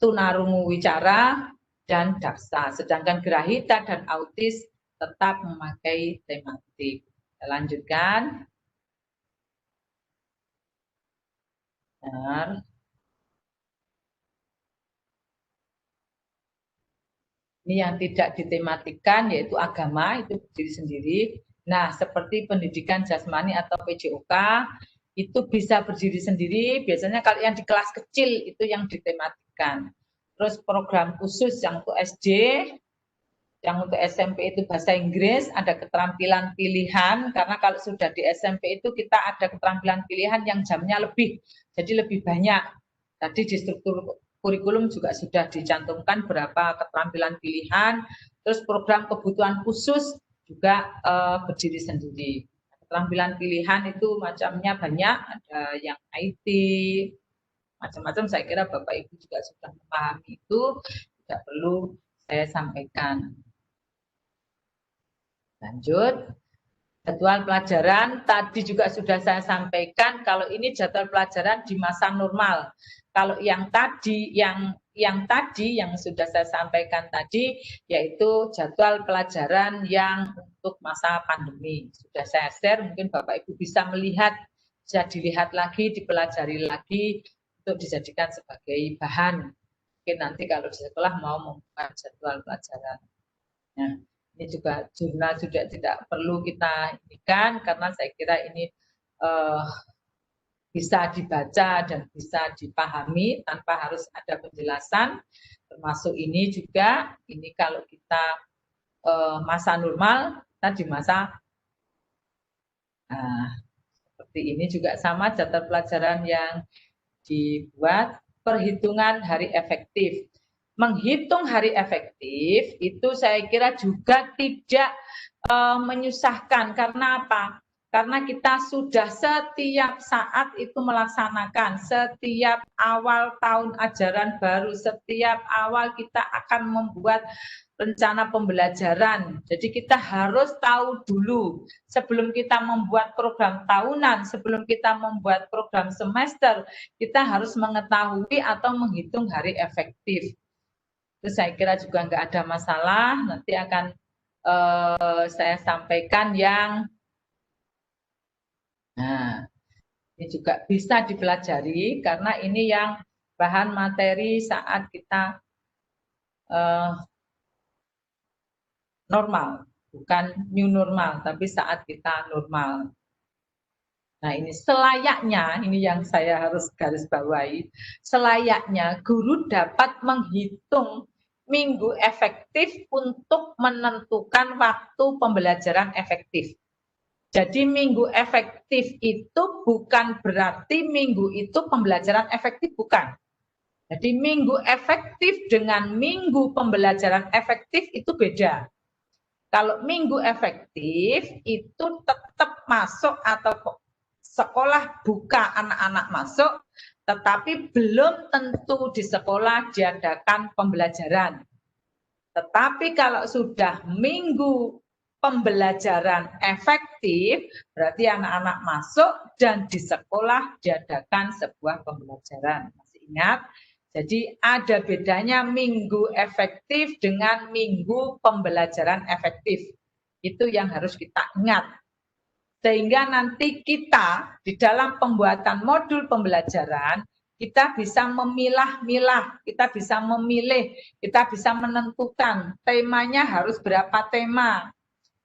tunarungu wicara, dan daksa. Sedangkan grahita dan autis tetap memakai tematik. Kita lanjutkan. Benar. Ini yang tidak ditematikan yaitu agama, itu berdiri sendiri. Nah, seperti pendidikan jasmani atau PJOK, itu bisa berdiri sendiri. Biasanya kalau yang di kelas kecil itu yang ditematikan. Terus program khusus yang untuk SD, yang untuk SMP itu bahasa Inggris, ada keterampilan pilihan, karena kalau sudah di SMP itu kita ada keterampilan pilihan yang jamnya lebih, jadi lebih banyak. Tadi di struktur kurikulum juga sudah dicantumkan berapa keterampilan pilihan, terus program kebutuhan khusus juga berdiri sendiri. Keterampilan pilihan itu macamnya banyak, ada yang IT, macam-macam. Saya kira Bapak Ibu juga sudah memahami itu, tidak perlu saya sampaikan. Lanjut, jadwal pelajaran tadi juga sudah saya sampaikan. Kalau ini jadwal pelajaran di masa normal. Kalau yang tadi, yang sudah saya sampaikan tadi, yaitu jadwal pelajaran yang untuk masa pandemi. Sudah saya share, mungkin Bapak Ibu bisa melihat, bisa dilihat lagi, dipelajari lagi untuk dijadikan sebagai bahan. Mungkin nanti kalau di sekolah mau membuat jadwal pelajaran. Nah, ini juga jurnal sudah tidak perlu kita inikan karena saya kira ini bisa dibaca dan bisa dipahami tanpa harus ada penjelasan. Termasuk ini juga, ini kalau kita masa normal, kita di masa seperti ini juga sama jadwal pelajaran yang dibuat. Perhitungan hari efektif. Menghitung hari efektif itu saya kira juga tidak menyusahkan. Karena apa? Karena kita sudah setiap saat itu melaksanakan, setiap awal tahun ajaran baru, setiap awal kita akan membuat rencana pembelajaran. Jadi kita harus tahu dulu sebelum kita membuat program tahunan, sebelum kita membuat program semester, kita harus mengetahui atau menghitung hari efektif. Itu saya kira juga nggak ada masalah. Nanti akan saya sampaikan yang ini juga bisa dipelajari karena ini yang bahan materi saat kita normal, bukan new normal, tapi saat kita normal. Nah ini selayaknya, ini yang saya harus garis bawahi, selayaknya guru dapat menghitung minggu efektif untuk menentukan waktu pembelajaran efektif. Jadi minggu efektif itu bukan berarti minggu itu pembelajaran efektif, bukan. Jadi minggu efektif dengan minggu pembelajaran efektif itu beda. Kalau minggu efektif itu tetap masuk atau sekolah buka anak-anak masuk, tetapi belum tentu di sekolah diadakan pembelajaran. Tetapi kalau sudah minggu pembelajaran efektif, berarti anak-anak masuk dan di sekolah diadakan sebuah pembelajaran. Masih ingat? Jadi ada bedanya minggu efektif dengan minggu pembelajaran efektif. Itu yang harus kita ingat. Sehingga nanti kita di dalam pembuatan modul pembelajaran, kita bisa memilah-milah, kita bisa memilih, kita bisa menentukan temanya harus berapa tema.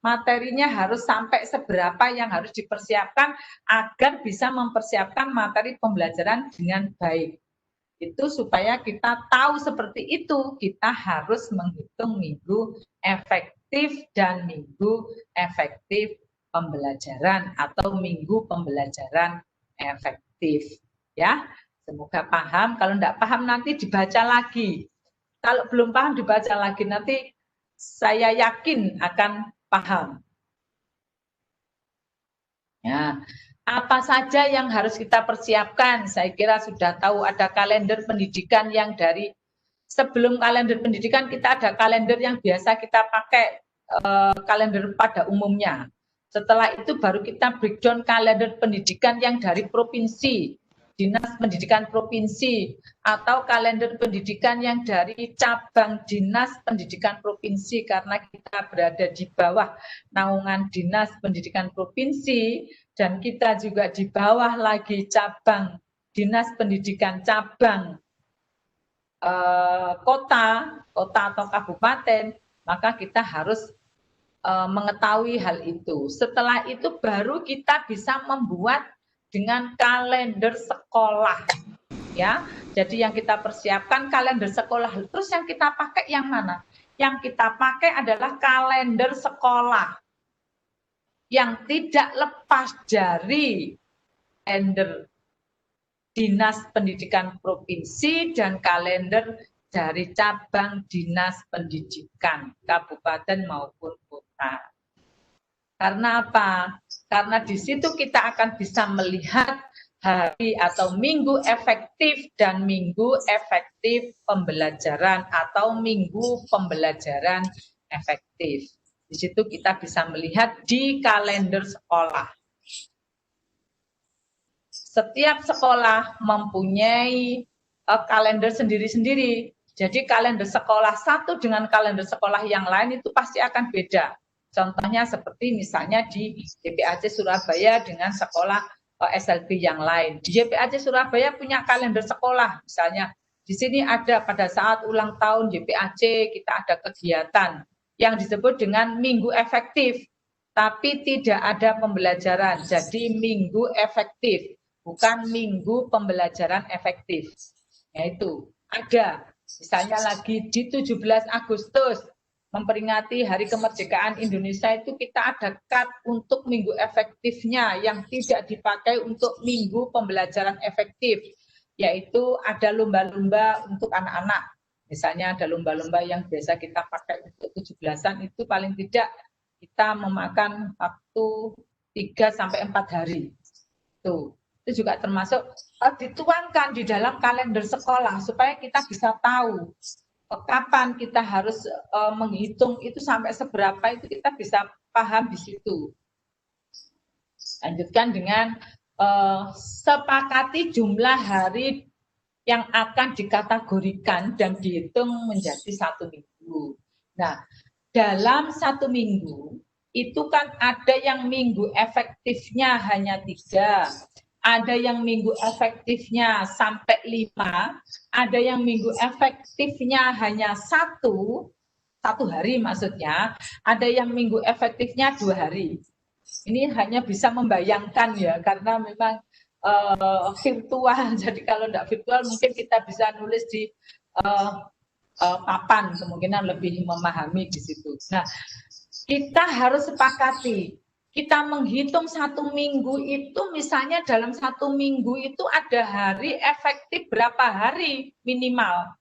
Materinya harus sampai seberapa yang harus dipersiapkan agar bisa mempersiapkan materi pembelajaran dengan baik. Itu supaya kita tahu seperti itu, kita harus menghitung minggu efektif dan minggu efektif pembelajaran atau minggu pembelajaran efektif. Ya, semoga paham. Kalau tidak paham nanti dibaca lagi. Kalau belum paham dibaca lagi, nanti saya yakin akan paham. Ya, apa saja yang harus kita persiapkan? Saya kira sudah tahu ada kalender pendidikan yang dari sebelum kalender pendidikan kita ada kalender yang biasa kita pakai kalender pada umumnya. Setelah itu baru kita breakdown kalender pendidikan yang dari provinsi, dinas pendidikan provinsi, atau kalender pendidikan yang dari cabang dinas pendidikan provinsi karena kita berada di bawah naungan dinas pendidikan provinsi dan kita juga di bawah lagi cabang dinas pendidikan cabang kota atau kabupaten, maka kita harus mengetahui hal itu. Setelah itu baru kita bisa membuat dengan kalender sekolah, ya. Jadi yang kita persiapkan kalender sekolah. Terus yang kita pakai yang mana? Yang kita pakai adalah kalender sekolah yang tidak lepas dari kalender dinas pendidikan provinsi dan kalender dari cabang dinas pendidikan kabupaten maupun kota. Karena apa? Karena di situ kita akan bisa melihat hari atau minggu efektif dan minggu efektif pembelajaran atau minggu pembelajaran efektif. Di situ kita bisa melihat di kalender sekolah. Setiap sekolah mempunyai kalender sendiri-sendiri. Jadi kalender sekolah satu dengan kalender sekolah yang lain itu pasti akan beda. Contohnya seperti misalnya di YPAC Surabaya dengan sekolah SLB yang lain. Di YPAC Surabaya punya kalender sekolah. Misalnya di sini ada pada saat ulang tahun YPAC kita ada kegiatan yang disebut dengan minggu efektif. tapi tidak ada pembelajaran. Jadi minggu efektif, bukan minggu pembelajaran efektif. Yaitu ada, misalnya lagi di 17 Agustus, memperingati Hari Kemerdekaan Indonesia itu kita ada cut untuk minggu efektifnya yang tidak dipakai untuk minggu pembelajaran efektif, yaitu ada lomba-lomba untuk anak-anak. Misalnya ada lomba-lomba yang biasa kita pakai untuk 17-an itu paling tidak kita memakan waktu 3-4 hari. Itu juga termasuk dituangkan di dalam kalender sekolah supaya kita bisa tahu kapan kita harus menghitung itu sampai seberapa, itu kita bisa paham di situ. Lanjutkan dengan sepakati jumlah hari yang akan dikategorikan dan dihitung menjadi 1 minggu. Nah, dalam 1 minggu itu kan ada yang minggu efektifnya hanya 3, ada yang minggu efektifnya sampai 5, ada yang minggu efektifnya hanya 1 hari maksudnya, ada yang minggu efektifnya 2 hari. Ini hanya bisa membayangkan ya, karena memang virtual. Jadi kalau tidak virtual mungkin kita bisa nulis di papan, kemungkinan lebih memahami di situ. Nah, kita harus sepakati. Kita menghitung 1 minggu itu, misalnya dalam 1 minggu itu ada hari efektif berapa hari minimal.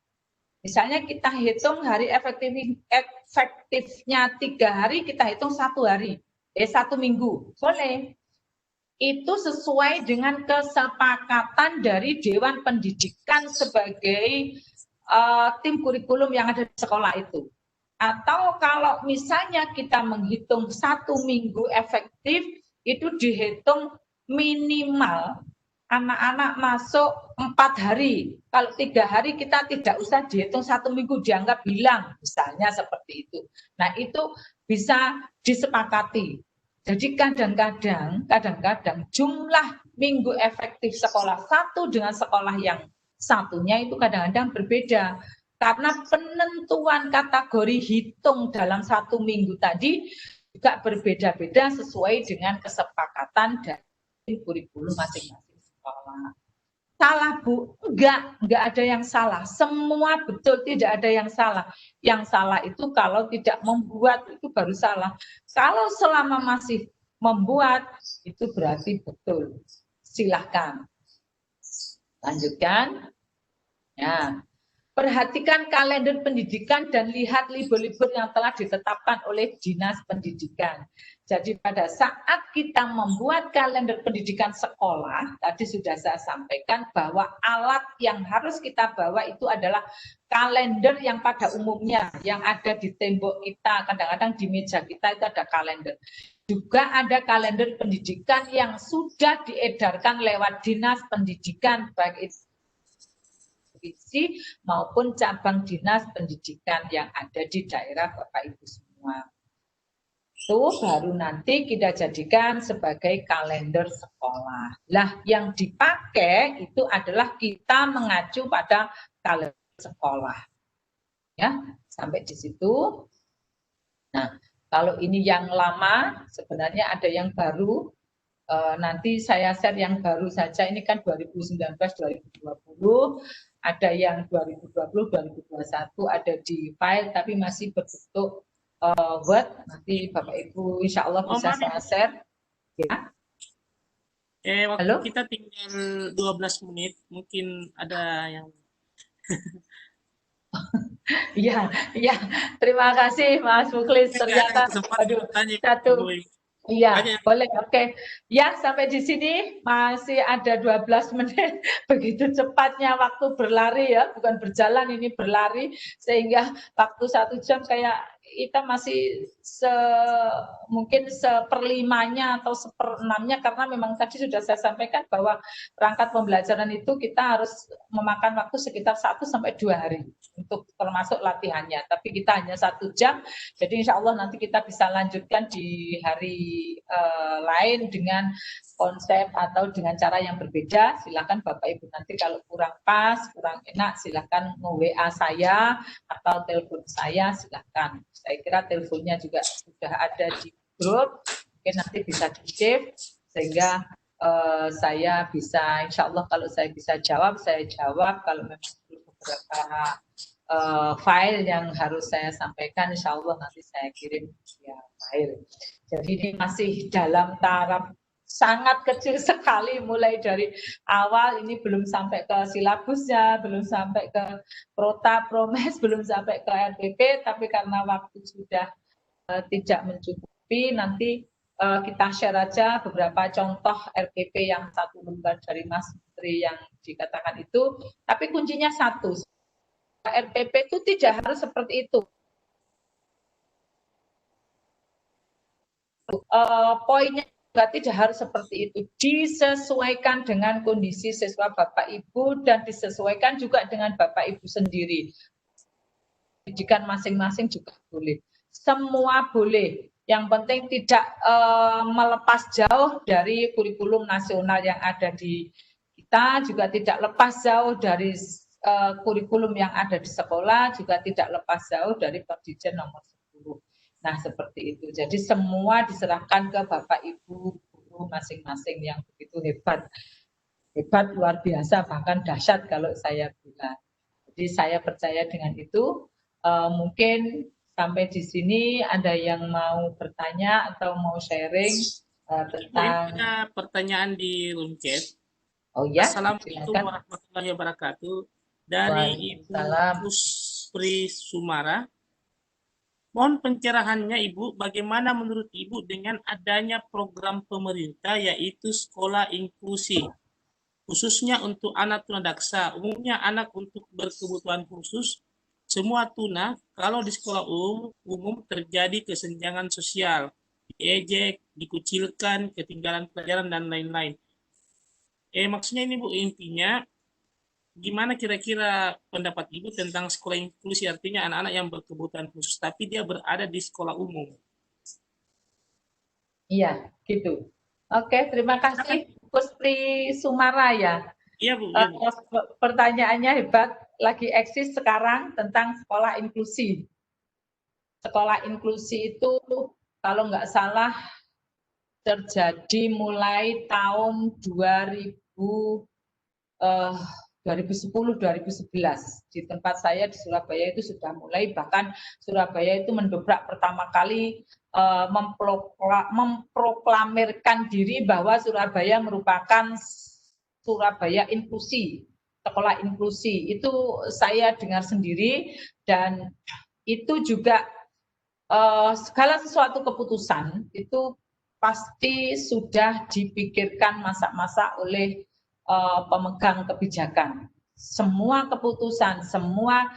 Misalnya kita hitung hari efektifnya 3 hari, kita hitung 1 hari, 1 minggu, boleh. Itu sesuai dengan kesepakatan dari Dewan Pendidikan sebagai tim kurikulum yang ada di sekolah itu. Atau kalau misalnya kita menghitung 1 minggu efektif, itu dihitung minimal anak-anak masuk 4 hari. Kalau 3 hari kita tidak usah dihitung 1 minggu, dianggap hilang, misalnya seperti itu. Nah, itu bisa disepakati. Jadi kadang-kadang jumlah minggu efektif sekolah satu dengan sekolah yang satunya itu kadang-kadang berbeda. Karena penentuan kategori hitung dalam 1 minggu tadi juga berbeda-beda sesuai dengan kesepakatan dari kurikulum masing-masing sekolah. Salah Bu? Enggak ada yang salah. Semua betul, tidak ada yang salah. Yang salah itu kalau tidak membuat, itu baru salah. Kalau selama masih membuat, itu berarti betul. Silahkan. Lanjutkan. Ya. Perhatikan kalender pendidikan dan lihat libur-libur yang telah ditetapkan oleh Dinas Pendidikan. Jadi pada saat kita membuat kalender pendidikan sekolah, tadi sudah saya sampaikan bahwa alat yang harus kita bawa itu adalah kalender yang pada umumnya yang ada di tembok kita, kadang-kadang di meja kita itu ada kalender. Juga ada kalender pendidikan yang sudah diedarkan lewat Dinas Pendidikan, baik itu maupun cabang dinas pendidikan yang ada di daerah Bapak Ibu semua. Itu baru nanti kita jadikan sebagai kalender sekolah. Lah, yang dipakai itu adalah kita mengacu pada kalender sekolah. Ya, sampai di situ. Nah, kalau ini yang lama, sebenarnya ada yang baru. Nanti saya share yang baru saja, ini kan 2019-2020, ada yang 2020-2021 ada di file tapi masih berbentuk Word. Nanti Bapak Ibu insya Allah bisa saya share. Ya. Waktu Halo? kita tinggal 12 menit, mungkin ada yang Iya, iya. Terima kasih Mas Muklis. Ternyata aduh, satu. Iya, boleh. Oke. Ya, sampai di sini masih ada 12 menit. Begitu cepatnya waktu berlari ya, bukan berjalan, ini berlari. Sehingga waktu 1 jam kayak kita masih mungkin 1/5-nya atau 1/6-nya, karena memang tadi sudah saya sampaikan bahwa perangkat pembelajaran itu kita harus memakan waktu sekitar 1-2 hari untuk termasuk latihannya. Tapi kita hanya 1 jam, jadi insya Allah nanti kita bisa lanjutkan di hari lain dengan konsep atau dengan cara yang berbeda. Silakan Bapak Ibu nanti kalau kurang pas, kurang enak, silakan WA saya atau telepon saya, silakan. Saya kira teleponnya juga sudah ada di grup, mungkin nanti bisa di-save sehingga saya bisa, insya Allah kalau saya bisa jawab, saya jawab. Kalau memang beberapa file yang harus saya sampaikan, insya Allah nanti saya kirim via file. Jadi ini masih dalam taraf sangat kecil sekali, mulai dari awal ini belum sampai ke silabusnya, belum sampai ke prota, promes, belum sampai ke RPP, tapi karena waktu sudah tidak mencukupi, nanti kita share aja beberapa contoh RPP yang satu lembar dari Mas Menteri yang dikatakan itu, tapi kuncinya satu, RPP itu tidak harus seperti itu. Poinnya juga tidak harus seperti itu, disesuaikan dengan kondisi siswa Bapak Ibu dan disesuaikan juga dengan Bapak Ibu sendiri. Pendidikan masing-masing juga boleh, semua boleh. Yang penting tidak melepas jauh dari kurikulum nasional yang ada di kita, juga tidak lepas jauh dari kurikulum yang ada di sekolah, juga tidak lepas jauh dari Perdijen nomor 10. Nah, seperti itu. Jadi semua diserahkan ke Bapak Ibu guru masing-masing yang begitu hebat. Hebat, luar biasa, bahkan dahsyat kalau saya bilang. Jadi saya percaya dengan itu. Mungkin sampai di sini ada yang mau bertanya atau mau sharing tentang... Ada pertanyaan di room chat. Oh ya, Assalamualaikum warahmatullahi wabarakatuh. Dari Ibu Puspri Sumara. Mohon pencerahannya Ibu, bagaimana menurut Ibu dengan adanya program pemerintah yaitu sekolah inklusi, khususnya untuk anak tunadaksa, umumnya anak untuk berkebutuhan khusus, semua tuna, kalau di sekolah umum terjadi kesenjangan sosial, diejek, dikucilkan, ketinggalan pelajaran, dan lain-lain. Maksudnya ini Bu, intinya gimana kira-kira pendapat Ibu tentang sekolah inklusi, artinya anak-anak yang berkebutuhan khusus tapi dia berada di sekolah umum? Iya, gitu. Oke, terima kasih Puspri Sumara ya. Iya Bu, iya, Bu. Pertanyaannya hebat, lagi eksis sekarang tentang sekolah inklusi. Sekolah inklusi itu kalau nggak salah terjadi mulai tahun 2010-2011. Di tempat saya di Surabaya itu sudah mulai, bahkan Surabaya itu mendobrak pertama kali memproklamirkan diri bahwa Surabaya merupakan Surabaya inklusi, sekolah inklusi. Itu saya dengar sendiri, dan itu juga segala sesuatu keputusan itu pasti sudah dipikirkan masak-masak oleh pemegang kebijakan. Semua keputusan, semua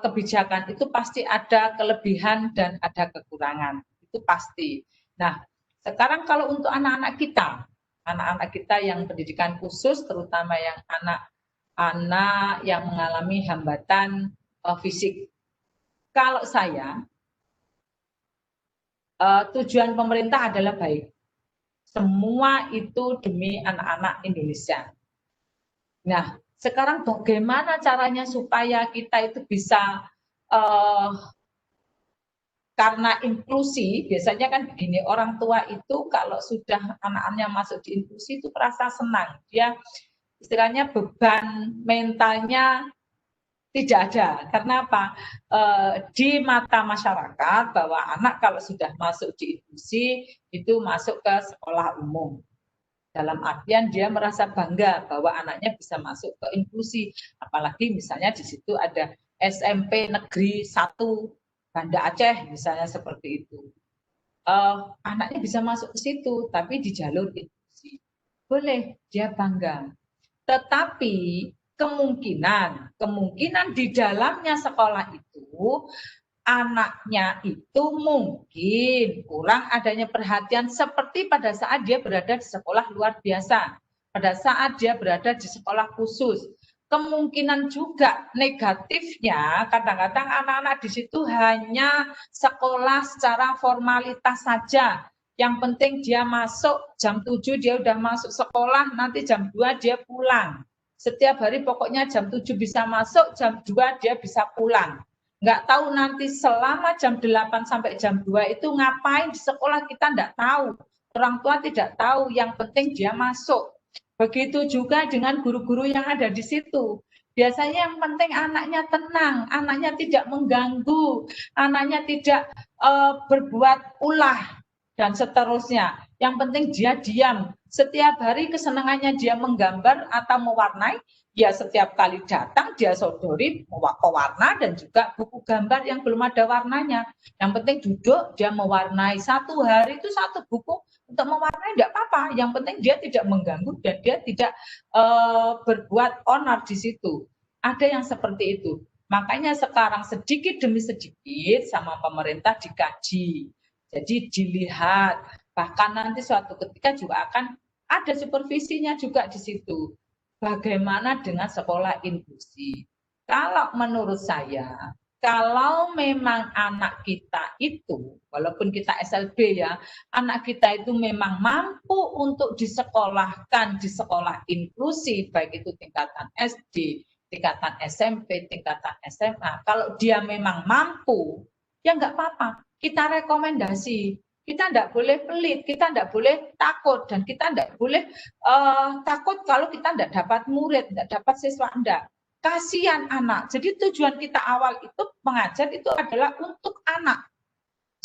kebijakan itu pasti ada kelebihan dan ada kekurangan, itu pasti. Nah, sekarang kalau untuk anak-anak kita yang pendidikan khusus, terutama yang anak-anak yang mengalami hambatan fisik, kalau saya tujuan pemerintah adalah baik. Semua itu demi anak-anak Indonesia. Nah, sekarang bagaimana caranya supaya kita itu bisa, karena inklusi, biasanya kan begini, orang tua itu kalau sudah anak-anaknya masuk di inklusi itu merasa senang. Dia istilahnya beban mentalnya tidak ada. Karena apa? Di mata masyarakat bahwa anak kalau sudah masuk di inklusi itu masuk ke sekolah umum. Dalam artian dia merasa bangga bahwa anaknya bisa masuk ke inklusi. Apalagi misalnya di situ ada SMP Negeri 1 Banda Aceh misalnya seperti itu. Anaknya bisa masuk ke situ, tapi di jalur inklusi. Boleh, dia bangga. Tetapi kemungkinan di dalamnya sekolah itu anaknya itu mungkin kurang adanya perhatian seperti pada saat dia berada di sekolah luar biasa, pada saat dia berada di sekolah khusus. Kemungkinan juga negatifnya kadang-kadang anak-anak di situ hanya sekolah secara formalitas saja. Yang penting dia masuk jam 7 dia udah masuk sekolah, nanti jam 2 dia pulang. Setiap hari pokoknya jam 7 bisa masuk, jam 2 dia bisa pulang. Nggak tahu nanti selama jam 8 sampai jam 2 itu ngapain di sekolah, kita nggak tahu. Orang tua tidak tahu, yang penting dia masuk. Begitu juga dengan guru-guru yang ada di situ. Biasanya yang penting anaknya tenang, anaknya tidak mengganggu, anaknya tidak berbuat ulah, dan seterusnya. Yang penting dia diam. Setiap hari kesenangannya dia menggambar atau mewarnai, ya setiap kali datang dia sodori pewarna dan juga buku gambar yang belum ada warnanya. Yang penting duduk dia mewarnai, satu hari itu satu buku untuk mewarnai, tidak apa-apa. Yang penting dia tidak mengganggu dan dia tidak berbuat onar di situ. Ada yang seperti itu. Makanya sekarang sedikit demi sedikit sama pemerintah dikaji. Jadi dilihat, bahkan nanti suatu ketika juga akan ada supervisinya juga di situ. Bagaimana dengan sekolah inklusi? Kalau menurut saya, kalau memang anak kita itu, walaupun kita SLB ya, anak kita itu memang mampu untuk disekolahkan di sekolah inklusi, baik itu tingkatan SD, tingkatan SMP, tingkatan SMA, kalau dia memang mampu, ya nggak apa-apa. Kita rekomendasi, kita tidak boleh pelit, kita tidak boleh takut, dan kita tidak boleh takut kalau kita tidak dapat murid, tidak dapat siswa, enggak. Kasihan anak. Jadi tujuan kita awal itu mengajar itu adalah untuk anak.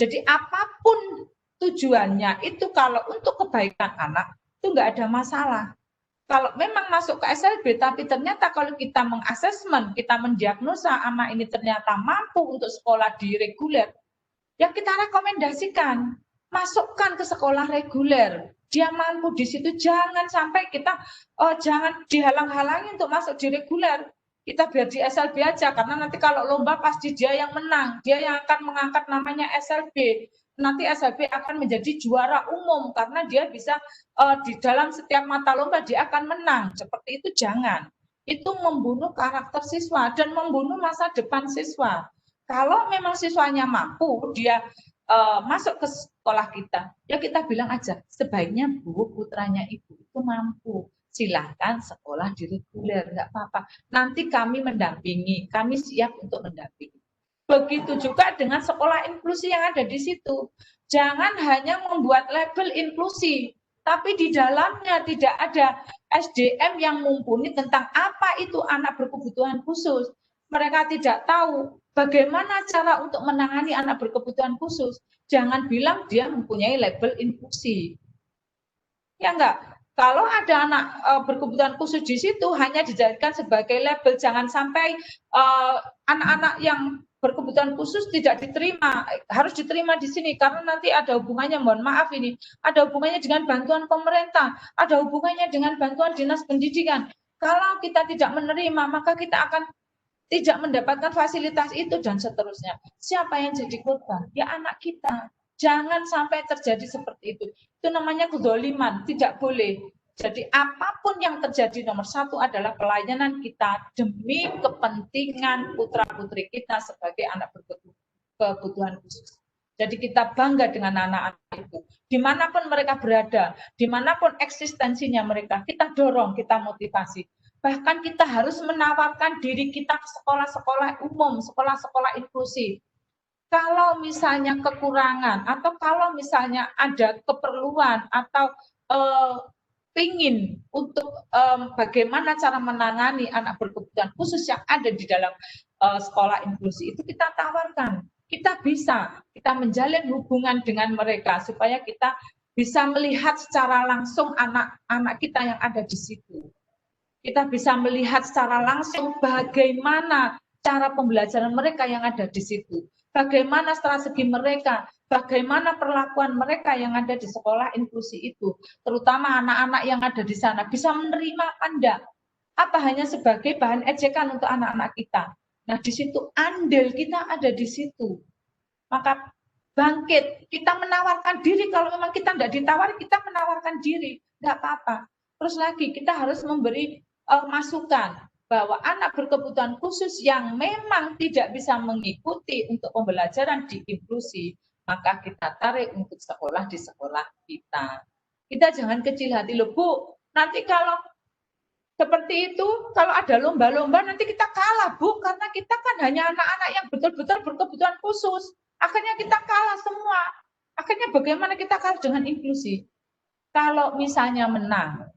Jadi apapun tujuannya itu kalau untuk kebaikan anak itu enggak ada masalah. Kalau memang masuk ke SLB, tapi ternyata kalau kita mengasesmen, kita mendiagnosa anak ini ternyata mampu untuk sekolah di reguler, ya kita rekomendasikan, masukkan ke sekolah reguler. Dia mampu di situ, jangan sampai kita jangan dihalang-halangi untuk masuk di reguler. Kita biar di SLB aja, karena nanti kalau lomba pasti dia yang menang, dia yang akan mengangkat namanya SLB. Nanti SLB akan menjadi juara umum karena dia bisa di dalam setiap mata lomba dia akan menang. Seperti itu jangan. Itu membunuh karakter siswa dan membunuh masa depan siswa. Kalau memang siswanya mampu, dia masuk ke sekolah kita, ya kita bilang aja, sebaiknya Bu, putranya Ibu itu mampu, silahkan sekolah di reguler, nggak apa-apa. Nanti kami mendampingi, kami siap untuk mendampingi. Begitu juga dengan sekolah inklusi yang ada di situ. Jangan hanya membuat label inklusi, tapi di dalamnya tidak ada SDM yang mumpuni tentang apa itu anak berkebutuhan khusus. Mereka tidak tahu bagaimana cara untuk menangani anak berkebutuhan khusus. Jangan bilang dia mempunyai label inklusi. Ya enggak? Kalau ada anak berkebutuhan khusus di situ hanya dijadikan sebagai label, jangan sampai anak-anak yang berkebutuhan khusus tidak diterima, harus diterima di sini karena nanti ada hubungannya, mohon maaf ini, ada hubungannya dengan bantuan pemerintah, ada hubungannya dengan bantuan dinas pendidikan. Kalau kita tidak menerima, maka kita akan tidak mendapatkan fasilitas itu dan seterusnya. Siapa yang jadi korban? Ya anak kita. Jangan sampai terjadi seperti itu. Itu namanya kezaliman, tidak boleh. Jadi apapun yang terjadi, nomor satu adalah pelayanan kita demi kepentingan putra-putri kita sebagai anak berkebutuhan khusus. Jadi kita bangga dengan anak-anak itu. Dimanapun mereka berada, dimanapun eksistensinya mereka, kita dorong, kita motivasi. Bahkan kita harus menawarkan diri kita ke sekolah-sekolah umum, sekolah-sekolah inklusi. Kalau misalnya kekurangan atau kalau misalnya ada keperluan atau pingin untuk bagaimana cara menangani anak berkebutuhan khusus yang ada di dalam sekolah inklusi, itu kita tawarkan. Kita bisa, kita menjalin hubungan dengan mereka supaya kita bisa melihat secara langsung anak-anak kita yang ada di situ. Kita bisa melihat secara langsung bagaimana cara pembelajaran mereka yang ada di situ. Bagaimana strategi mereka, bagaimana perlakuan mereka yang ada di sekolah inklusi itu. Terutama anak-anak yang ada di sana, bisa menerima apa enggak? Apa hanya sebagai bahan ejekan untuk anak-anak kita? Nah, di situ andil kita ada di situ. Maka bangkit, kita menawarkan diri. Kalau memang kita enggak ditawari, kita menawarkan diri. Enggak apa-apa. Terus lagi, kita harus memberi masukan bahwa anak berkebutuhan khusus yang memang tidak bisa mengikuti untuk pembelajaran di inklusi, maka kita tarik untuk sekolah di sekolah kita. Kita jangan kecil hati loh Bu, nanti kalau Seperti itu, kalau ada lomba-lomba nanti kita kalah, Bu, karena kita kan hanya anak-anak yang betul-betul berkebutuhan khusus. Akhirnya kita kalah semua. Akhirnya bagaimana kita kalah dengan inklusi? Kalau misalnya menang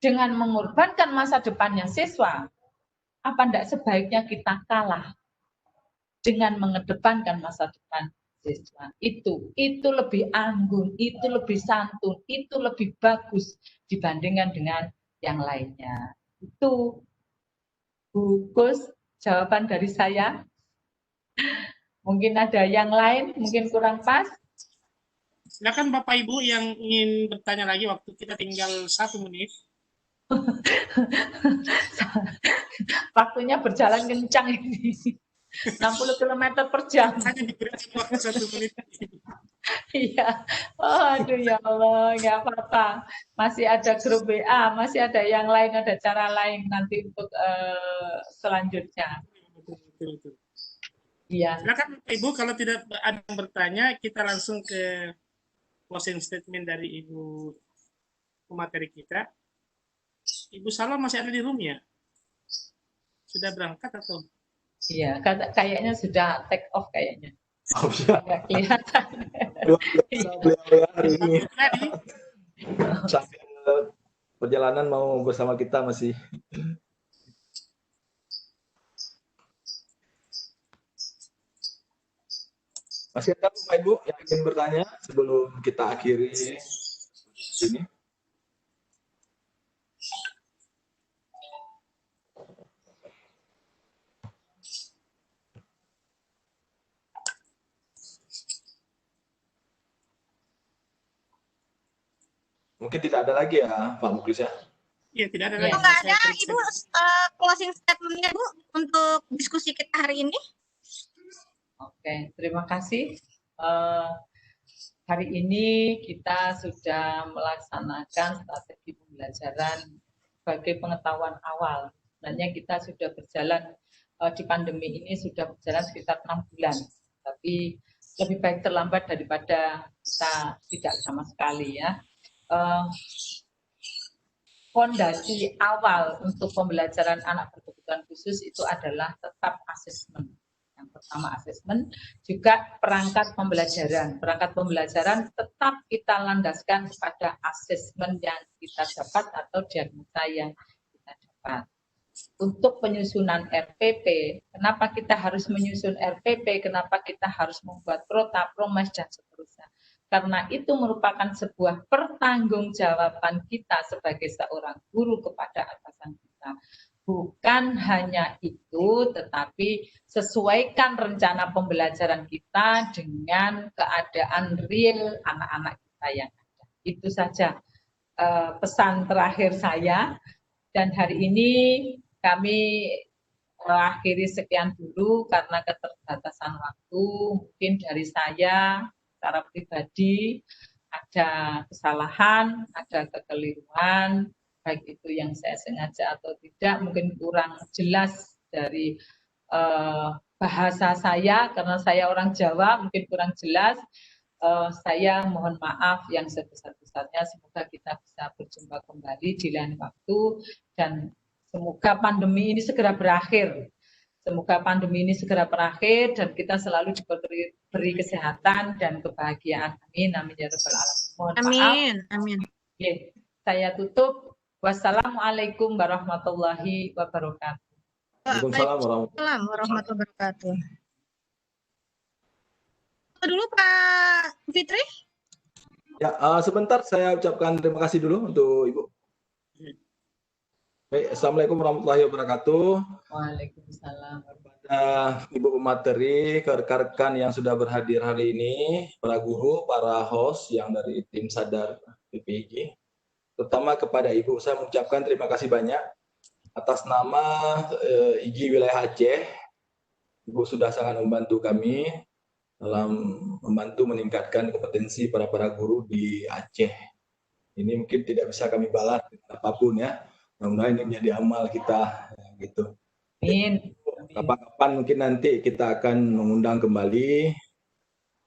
dengan mengorbankan masa depannya siswa, apa enggak sebaiknya kita kalah dengan mengedepankan masa depan siswa? Itu lebih anggun, itu lebih santun, itu lebih bagus dibandingkan dengan yang lainnya. Itu Bu Gus, jawaban dari saya. Mungkin ada yang lain, mungkin kurang pas. Silakan Bapak Ibu yang ingin bertanya lagi, waktu kita tinggal 1 menit. Waktunya berjalan kencang ini. 60 km per jam. Hanya diberikan waktu 1 menit. Iya. Oh, aduh ya Allah, nggak apa-apa. Masih ada grup WA, masih ada yang lain, ada cara lain nanti untuk selanjutnya. Betul. Iya. Silakan Bapak Ibu, kalau tidak ada yang bertanya, kita langsung ke closing statement dari Ibu pemateri kita. Ibu Salam masih ada di room ya? Sudah berangkat atau? Iya, kayaknya sudah take off kayaknya. Oh, ya. Nggak kelihatan. Beliau hari ini sambil perjalanan mau bersama kita masih. Masih ada Bapak Ibu yang ingin bertanya sebelum kita akhiri ini? Mungkin tidak ada lagi ya, Pak Muklis ya? Iya, tidak ada Ya. lagi. Kalau nggak ada, Ibu closing statement-nya, Bu, untuk diskusi kita hari ini. Oke, terima kasih. Hari ini kita sudah melaksanakan strategi pembelajaran sebagai pengetahuan awal. Sebenarnya kita sudah berjalan di pandemi ini sudah berjalan sekitar 6 bulan. Tapi lebih baik terlambat daripada kita tidak sama sekali ya. Fondasi awal untuk pembelajaran anak berkebutuhan khusus itu adalah tetap asesmen. Yang pertama asesmen, juga perangkat pembelajaran. Perangkat pembelajaran tetap kita landaskan kepada asesmen yang kita dapat atau diagnosa yang kita dapat. Untuk penyusunan RPP, kenapa kita harus menyusun RPP, kenapa kita harus membuat prota, promes, dan seterusnya. Karena itu merupakan sebuah pertanggungjawaban kita sebagai seorang guru kepada atasan kita. Bukan hanya itu, tetapi sesuaikan rencana pembelajaran kita dengan keadaan real anak-anak kita yang ada. Itu saja pesan terakhir saya. Dan hari ini kami akhiri sekian dulu karena keterbatasan waktu. Mungkin dari saya secara pribadi ada kesalahan, ada kekeliruan, baik itu yang saya sengaja atau tidak, mungkin kurang jelas dari bahasa saya karena saya orang Jawa, mungkin kurang jelas. Saya mohon maaf yang sebesar-besarnya. Semoga kita bisa berjumpa kembali di lain waktu dan semoga pandemi ini segera berakhir. Semoga pandemi ini segera berakhir dan kita selalu diberi kesehatan dan kebahagiaan. Amin, amin ya rabbal alamin. Mohon Amin, maaf. amin. Oke, saya tutup. Wassalamualaikum warahmatullahi wabarakatuh. Waalaikumsalam Waalaikumsalam warahmatullahi wabarakatuh. Dulu Pak Fitri. Ya, sebentar saya ucapkan terima kasih dulu untuk Ibu. Baik, Assalamualaikum warahmatullahi wabarakatuh. Waalaikumsalam. Ibu pemateri, rekan-rekan yang sudah berhadir hari ini, para guru, para host yang dari tim Sadar PPIG, terutama kepada Ibu, saya mengucapkan terima kasih banyak atas nama IGI Wilayah Aceh. Ibu sudah sangat membantu kami dalam membantu meningkatkan kompetensi para guru di Aceh. Ini mungkin tidak bisa kami balas apapun ya. Mudah-mudahan ini menjadi amal kita gitu. Amin. Kapan-kapan mungkin nanti kita akan mengundang kembali.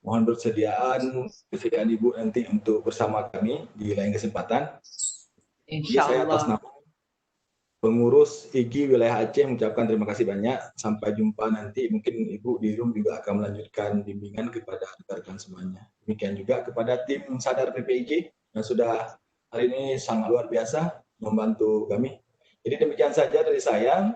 Mohon kesediaan Ibu nanti untuk bersama kami di lain kesempatan. Insya Saya atas Allah. nama pengurus IGI wilayah Aceh mengucapkan terima kasih banyak. Sampai jumpa nanti. Mungkin Ibu di room juga akan melanjutkan bimbingan kepada rekan-rekan semuanya. Demikian juga kepada tim Sadar PPIG yang sudah hari ini sangat luar biasa membantu kami. Jadi demikian saja dari saya.